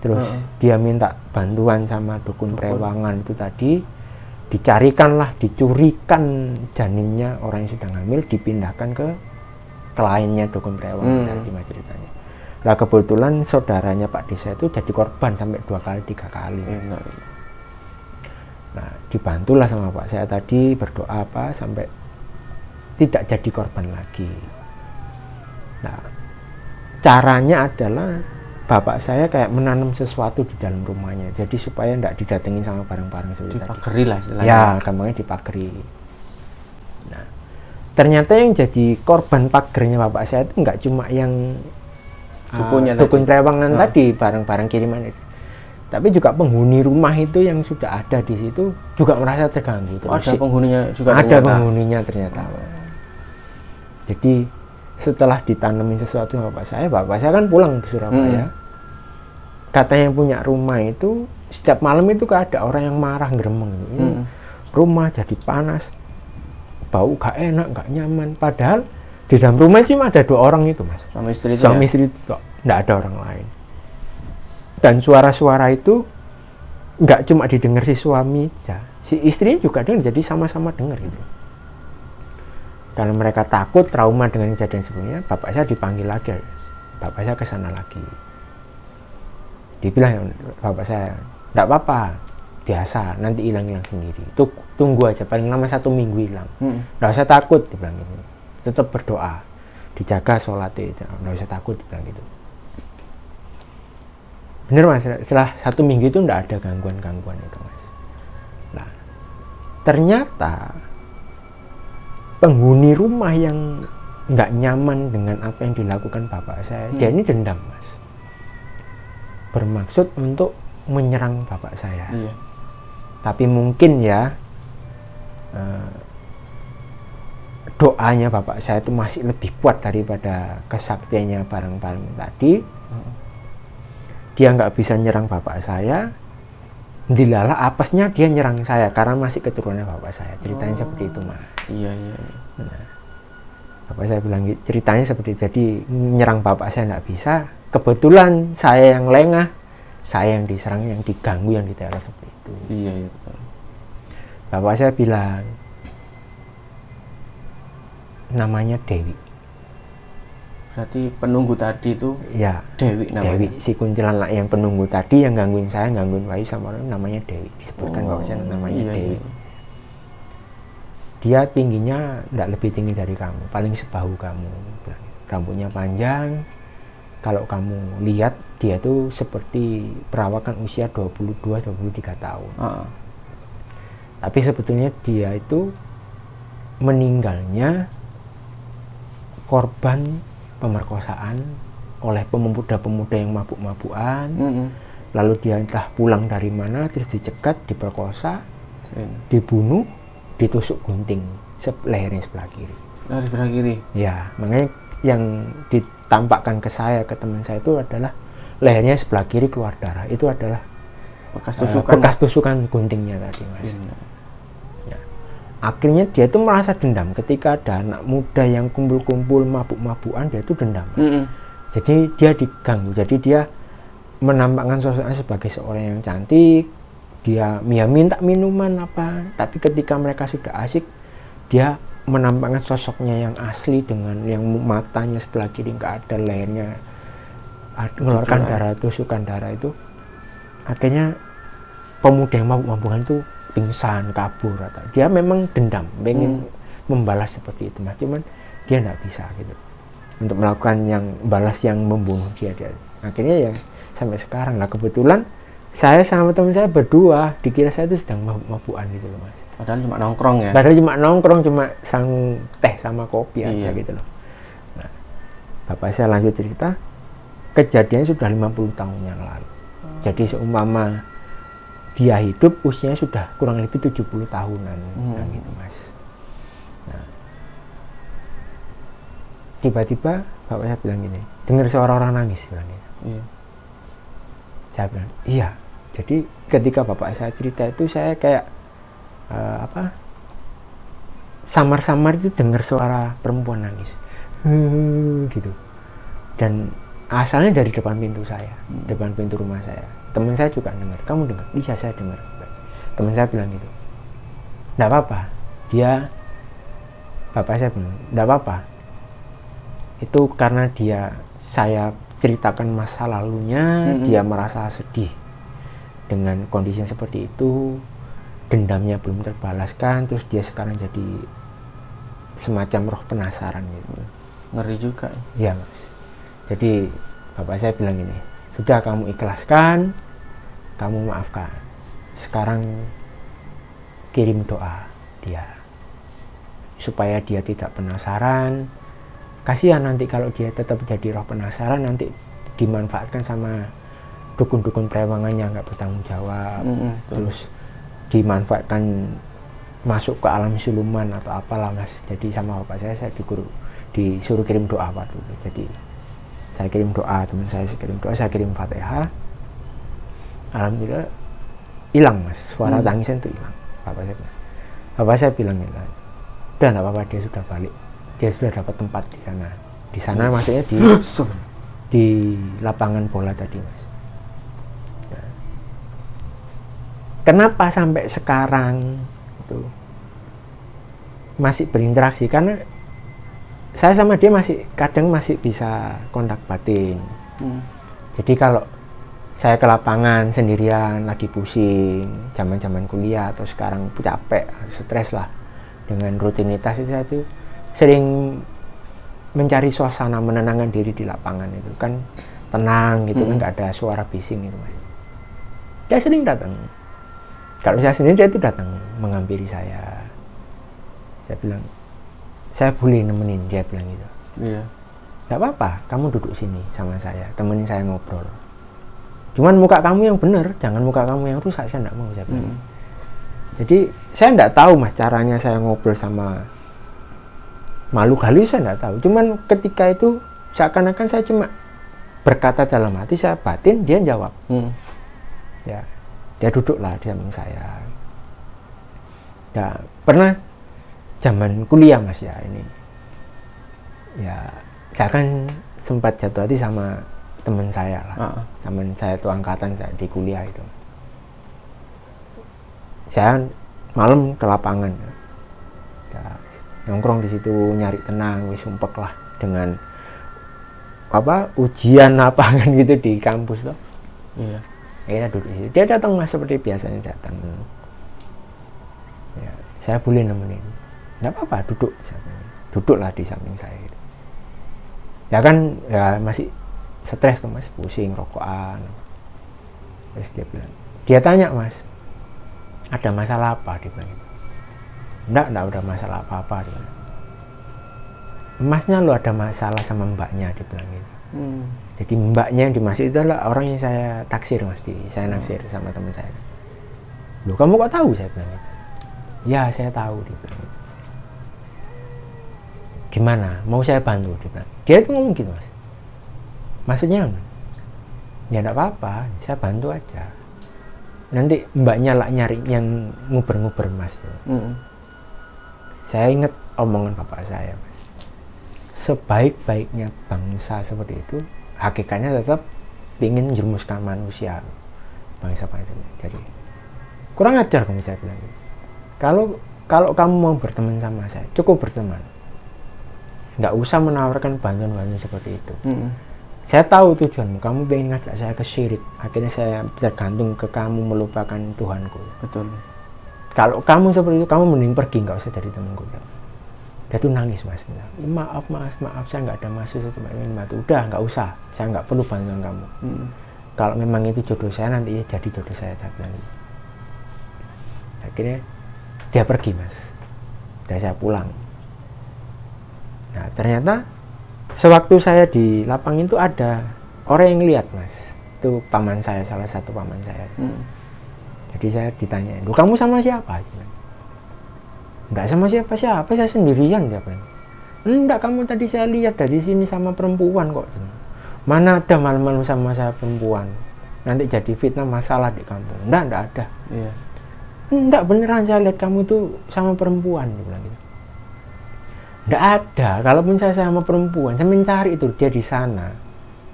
terus dia minta bantuan sama dukun Prewangan itu tadi, dicurikan janinnya orang yang sudah hamil, dipindahkan ke kliennya dukun Prewangan tadi mas ceritanya. Nah kebetulan saudaranya Pak Desa itu jadi korban sampai 2 kali 3 kali. Nah dibantulah sama Pak saya tadi, berdoa sampai tidak jadi korban lagi. Nah caranya adalah bapak saya kayak menanam sesuatu di dalam rumahnya, jadi supaya tidak didatengin sama barang-barang seperti dipagari lah istilahnya. Ya gampangnya dipagari. Nah ternyata yang jadi korban pagernya bapak saya itu nggak cuma yang dukun Prewangan tadi, barang-barang kiriman itu, tapi juga penghuni rumah itu yang sudah ada di situ juga merasa terganggu. Ada penghuninya juga. Ada penghuninya ternyata. Jadi setelah ditanamin sesuatu sama bapak saya kan pulang ke Surabaya. Katanya yang punya rumah itu setiap malam itu ada orang yang marah geremeng. Rumah jadi panas, bau gak enak, gak nyaman. Padahal di dalam rumah cuma ada 2 orang itu mas. Suami istri itu. Suami istri itu kok, nggak ada orang lain. Dan suara-suara itu nggak cuma didengar si suami aja, si istri juga dengar, jadi sama-sama dengar gitu. Karena mereka takut, trauma dengan kejadian sebelumnya, bapak saya dipanggil lagi, bapak saya kesana lagi. Dibilang bapak saya, nggak apa-apa, biasa, nanti hilang-hilang sendiri. Tunggu aja, paling lama 1 minggu hilang. Nggak usah takut, dibilang gitu. Tetap berdoa, dijaga sholatnya, nggak usah takut, dibilang gitu. Bener mas, setelah 1 minggu itu nggak ada gangguan-gangguan itu mas. Nah, ternyata penghuni rumah yang nggak nyaman dengan apa yang dilakukan bapak saya, dia ini dendam mas, bermaksud untuk menyerang bapak saya. Tapi mungkin ya doanya bapak saya itu masih lebih kuat daripada kesaktiannya barang-barang tadi. Dia nggak bisa nyerang bapak saya, dilala apesnya dia nyerang saya karena masih keturunan bapak saya. Ceritanya seperti itu mas. Iya. Nah, bapak saya bilang ceritanya seperti itu. Jadi nyerang bapak saya nggak bisa. Kebetulan saya yang lengah, saya yang diserang, yang diganggu, yang diteror seperti itu. Iya betul. Bapak saya bilang namanya Dewi. Berarti penunggu tadi itu ya Dewi namanya. Dewi, si kuntilanak yang penunggu tadi yang gangguin saya, gangguin Wahyu sama orang namanya Dewi. Disebutkan bahwa saya namanya Dewi. dia tingginya tidak lebih tinggi dari kamu, paling sebahu kamu, rambutnya panjang. Kalau kamu lihat dia itu seperti perawakan usia 22-23 tahun. Tapi sebetulnya dia itu meninggalnya korban pemerkosaan oleh pemuda-pemuda yang mabuk-mabukan. Lalu dia entah pulang dari mana, terus dicegat, diperkosa, dibunuh, ditusuk gunting lehernya sebelah kiri. Sebelah kiri? Ya, makanya yang ditampakkan ke saya, ke teman saya itu adalah lehernya sebelah kiri keluar darah. Itu adalah bekas tusukan guntingnya tadi, Mas. Ya. Akhirnya dia itu merasa dendam ketika ada anak muda yang kumpul-kumpul mabuk-mabukan, dia itu dendam. Jadi dia diganggu, jadi dia menampakkan sosoknya sebagai seorang yang cantik, dia minta minuman apa, tapi ketika mereka sudah asik, dia menampakkan sosoknya yang asli dengan yang matanya sebelah kiri nggak ada, lehernya mengeluarkan darah, tusukan darah itu. Akhirnya pemuda yang mabuk-mabukan itu pingsan, kabur. Dia memang dendam, pengen membalas seperti itu, Mas. Cuman dia nggak bisa gitu untuk melakukan yang balas yang membunuh dia. Akhirnya ya sampai sekarang lah, kebetulan saya sama teman saya berdua dikira saya itu sedang mabuk-mabukan gitu loh, Mas. Padahal cuma nongkrong ya? Padahal cuma nongkrong, cuma sang teh sama kopi aja gitu loh. Nah, bapak saya lanjut cerita, kejadiannya sudah 50 tahun yang lalu. Jadi seumpama dia hidup, usianya sudah kurang lebih 70 tahunan. Nah gitu, Mas. Nah, tiba-tiba bapak saya bilang gini, dengar suara orang nangis, bilang gitu. Saya bilang, iya. Jadi ketika bapak saya cerita itu, saya kayak samar-samar itu dengar suara perempuan nangis, gitu. Dan asalnya dari depan pintu saya, depan pintu rumah saya. Teman saya juga dengar. Kamu dengar? Iya, saya dengar. Teman saya bilang gitu. Nggak apa-apa. Bapak saya bilang, nggak apa-apa. Itu karena saya ceritakan masa lalunya, dia merasa sedih dengan kondisi yang seperti itu, dendamnya belum terbalaskan, terus dia sekarang jadi semacam roh penasaran gitu. Ngeri juga. Iya, Mas. Jadi bapak saya bilang gini, sudah kamu ikhlaskan, kamu maafkan. Sekarang kirim doa dia, supaya dia tidak penasaran. Kasihan nanti kalau dia tetap jadi roh penasaran, nanti dimanfaatkan sama dukun-dukun prewangan yang nggak bertanggung jawab. Terus dimanfaatkan masuk ke alam siluman atau apalah, Mas. Jadi sama bapak saya disuruh kirim doa waktu itu. Jadi saya kirim doa, teman saya kirim doa, saya kirim Fatihah. Alhamdulillah hilang, Mas. Suara tangisan itu hilang. Bapak saya bilang gitu, udah nggak apa-apa, dia sudah balik, dia sudah dapat tempat di sana. Di sana maksudnya di lapangan bola tadi, Mas. Nah, kenapa sampai sekarang itu masih berinteraksi? Karena saya sama dia kadang masih bisa kontak batin. Jadi kalau saya ke lapangan sendirian, lagi pusing, zaman-zaman kuliah atau sekarang capek, stres lah dengan rutinitas itu, saya tuh sering mencari suasana, menenangkan diri di lapangan itu kan tenang gitu, kan nggak ada suara bising gitu, Mas. Dia sering datang. Kalau saya sendiri, dia itu datang menghampiri saya. Saya bilang, saya boleh nemenin, dia bilang gitu. Iya. Nggak apa-apa, kamu duduk sini sama saya, temenin saya ngobrol. Cuman muka kamu yang benar, jangan muka kamu yang rusak, saya nggak mau, saya bilang. Jadi saya nggak tahu, Mas, caranya saya ngobrol sama makhluk halus, saya nggak tahu. Cuman ketika itu seakan-akan saya cuma berkata dalam hati, saya batin, dia jawab. Ya, dia duduklah di samping saya. Ya, pernah zaman kuliah, Mas, ya ini. Ya, saya kan sempat jatuh hati sama teman saya lah. Teman saya itu angkatan saya di kuliah itu. Saya malam ke lapangan. Ya, nongkrong di situ, nyari tenang, wis sumpek lah dengan ujian lapangan gitu di kampus tuh. Iya. Kita duduk di situ. Dia datang, Mas, seperti biasanya datang. Ya, saya boleh nemenin. Nggak apa-apa, duduk. Duduklah di samping saya gitu. Ya kan ya masih stres tuh mas, pusing, rokokan. Terus dia tanya mas, ada masalah apa? Dia bilang, enggak ada masalah apa-apa. Dia bilang, masnya lo ada masalah sama mbaknya, dia bilang gitu. Jadi mbaknya yang dimaksud itu adalah orang yang saya taksir mas, saya naksir sama teman saya. Loh kamu kok tahu? Saya bilang gitu. Ya saya tahu, dia bilang gitu. Gimana? Mau saya bantu? Dia bilang. Dia itu ngomong gitu mas. Maksudnya, ya enggak apa-apa, saya bantu aja. Nanti mbaknya lah nyari yang nguber-nguber mas. Saya ingat omongan bapak saya mas. Sebaik-baiknya bangsa seperti itu, hakikatnya tetap ingin menjerumuskan manusia, bangsa-bangsa. Jadi kurang ajar kamu, saya bilang gitu. Kalau kamu mau berteman sama saya, cukup berteman. Nggak usah menawarkan bantuan-bantuan seperti itu. Saya tahu tujuanmu, kamu pengen ngajak saya ke syirik. Akhirnya saya tergantung ke kamu, melupakan Tuhanku. Betul. Kalau kamu seperti itu, kamu mending pergi, nggak usah jadi temanku. Dia tuh nangis mas. Maaf mas, saya nggak ada maksud untuk ingin bantu. Udah nggak usah, saya nggak perlu bantuan kamu. Kalau memang itu jodoh saya, nanti ya jadi jodoh saya bilang. Akhirnya dia pergi mas, dan saya pulang. Nah ternyata sewaktu saya di lapangan itu ada orang yang lihat mas, itu paman saya, salah satu paman saya. Jadi saya ditanya, "Duh, kamu sama siapa?" "Enggak sama siapa-siapa, saya sendirian." Dia bilang. "Enggak, kamu tadi saya lihat dari sini sama perempuan kok." "Mana ada malam-malam sama saya perempuan, nanti jadi fitnah masalah di kampung." Enggak ada." Iya. "Enggak, beneran saya lihat kamu tuh sama perempuan." Dia bilang gitu. Enggak ada, kalaupun saya sama perempuan, saya mencari itu dia di sana.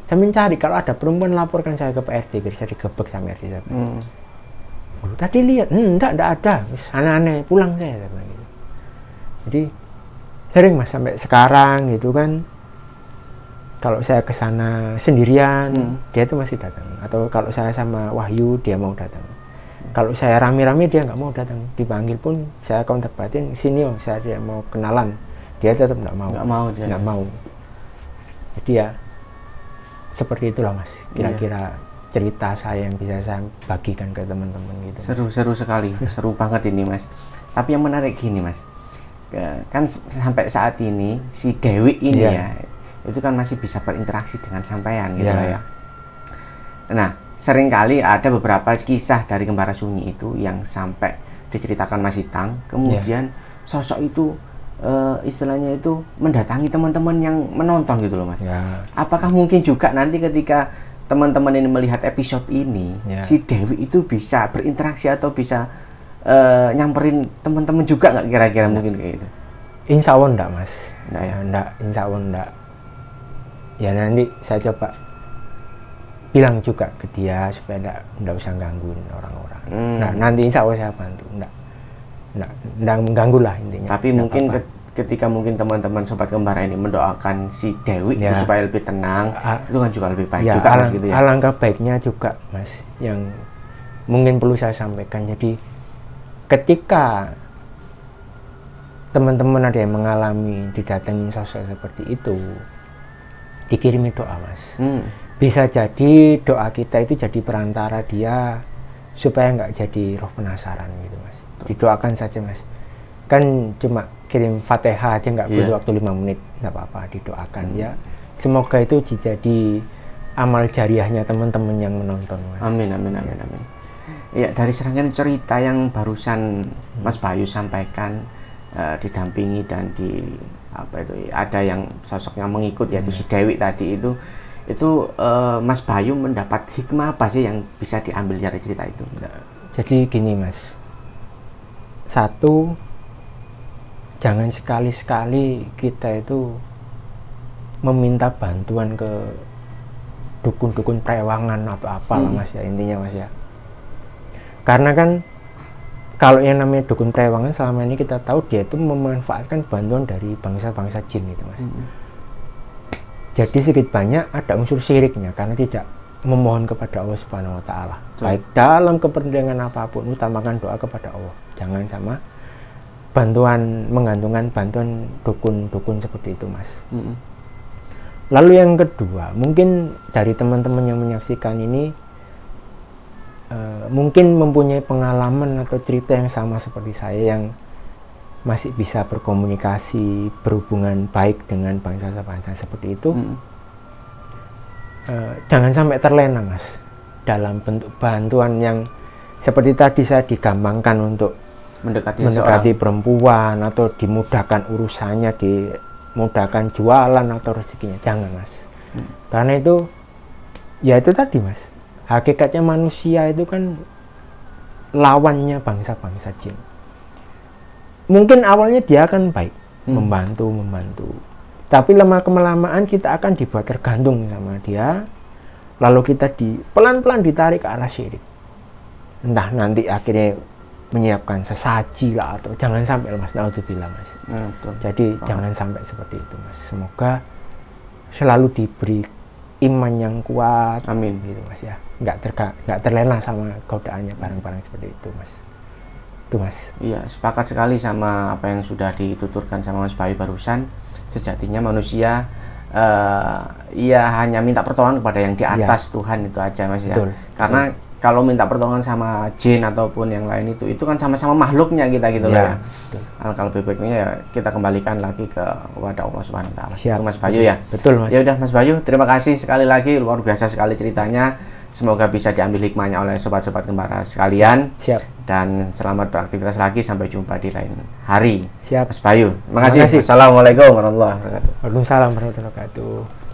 Saya mencari, kalau ada perempuan laporkan saya ke Pak RT, biar saya digebek sama RT saya. Tadi lihat, enggak ada, aneh-aneh, pulang saya bilang gitu. Jadi sering mas sampai sekarang gitu kan, kalau saya ke sana sendirian, dia tuh masih datang. Atau kalau saya sama Wahyu, dia mau datang. Kalau saya rame-rame, dia nggak mau datang. Dipanggil pun saya kontak batin, "Sini oh, saya dia mau kenalan." Dia tetap nggak mau. Nggak mau. Jadi ya seperti itulah mas. Kira-kira cerita saya yang bisa saya bagikan ke teman-teman gitu. Seru sekali, seru banget ini mas. Tapi yang menarik gini mas, kan sampai saat ini si Dewi ini ya, itu kan masih bisa berinteraksi dengan sampean gitu lah ya. Nah seringkali ada beberapa kisah dari Kembara Sunyi itu yang sampai diceritakan Mas Itang, kemudian sosok itu istilahnya itu mendatangi teman-teman yang menonton gitu loh mas. Apakah mungkin juga nanti ketika teman-teman ini melihat episode ini, si Dewi itu bisa berinteraksi atau bisa nyamperin teman-teman juga nggak kira-kira mungkin kayak gitu? Insya Allah enggak mas. Enggak, insya Allah enggak. Ya nanti saya coba bilang juga ke dia supaya enggak usah gangguin orang-orang. Nah nanti insya Allah saya bantu. Enggak mengganggu lah intinya. Tapi mungkin ketika mungkin teman-teman Sobat Kembara ini mendoakan si Dewi itu supaya lebih tenang, itu kan juga lebih baik juga mas gitu ya. Alangkah baiknya juga mas, yang mungkin perlu saya sampaikan. Jadi ketika teman-teman ada yang mengalami didatengin sosok seperti itu, dikirimi doa mas. Bisa jadi doa kita itu jadi perantara dia supaya nggak jadi roh penasaran gitu mas. Didoakan saja mas, kan cuma kirim Fatihah aja, nggak butuh waktu 5 menit, nggak apa-apa, didoakan ya. Semoga itu jadi amal jariahnya teman-teman yang menonton mas. Amin. Ya dari serangkaian cerita yang barusan Mas Bayu sampaikan, didampingi dan ada yang sosoknya mengikut yaitu si Dewi tadi itu Mas Bayu mendapat hikmah apa sih yang bisa diambil dari cerita itu? Jadi gini mas, satu, jangan sekali-sekali kita itu meminta bantuan ke dukun-dukun prewangan atau apalah mas ya, intinya mas ya. Karena kan kalau yang namanya dukun prewangan selama ini kita tahu dia itu memanfaatkan bantuan dari bangsa-bangsa jin gitu mas. Jadi sedikit banyak ada unsur syiriknya karena tidak memohon kepada Allah Subhanahu wa Ta'ala. Baik dalam kepentingan apapun, utamakan doa kepada Allah, jangan sama menggantungkan bantuan dukun-dukun seperti itu, Mas. Lalu yang kedua, mungkin dari teman-teman yang menyaksikan ini mungkin mempunyai pengalaman atau cerita yang sama seperti saya, yang masih bisa berkomunikasi, berhubungan baik dengan bangsa-bangsa seperti itu. Jangan sampai terlena, Mas, dalam bentuk bantuan yang seperti tadi saya digampangkan untuk mendekati perempuan, atau dimudahkan urusannya, dimudahkan jualan atau rezekinya. Jangan, Mas. Karena itu, ya itu tadi, Mas, hakikatnya manusia itu kan lawannya bangsa-bangsa jin. Mungkin awalnya dia akan baik, membantu, tapi lama-kelamaan kita akan dibuat tergantung sama dia, lalu kita pelan-pelan ditarik ke arah syirik. Entah nanti akhirnya menyiapkan sesaji lah, atau jangan sampai, Mas, naudzubillah, Mas. Jadi jangan sampai seperti itu, Mas. Semoga selalu diberi iman yang kuat, amin, gitu, Mas, ya. Nggak terlena sama godaannya barang-barang seperti itu, Mas. Itu, Mas. Iya, sepakat sekali sama apa yang sudah dituturkan sama Mas Bayu barusan. Sejatinya manusia ia hanya minta pertolongan kepada yang di atas, Tuhan itu aja, Mas, ya. Betul. Karena kalau minta pertolongan sama jin ataupun yang lain itu kan sama-sama makhluknya kita gitu loh, ya. Kalau lebih baiknya ya kita kembalikan lagi kepada Allah Subhanahu wa taala. Itu, Mas Bayu, ya. Betul, Mas. Ya udah, Mas Bayu, terima kasih sekali lagi, luar biasa sekali ceritanya. Semoga bisa diambil hikmahnya oleh sobat-sobat Gembara sekalian. Siap. Dan selamat beraktivitas lagi, sampai jumpa di lain hari. Siap. Mas Bayu, terima kasih. Assalamualaikum warahmatullahi wabarakatuh. Waalaikumsalam warahmatullahi wabarakatuh.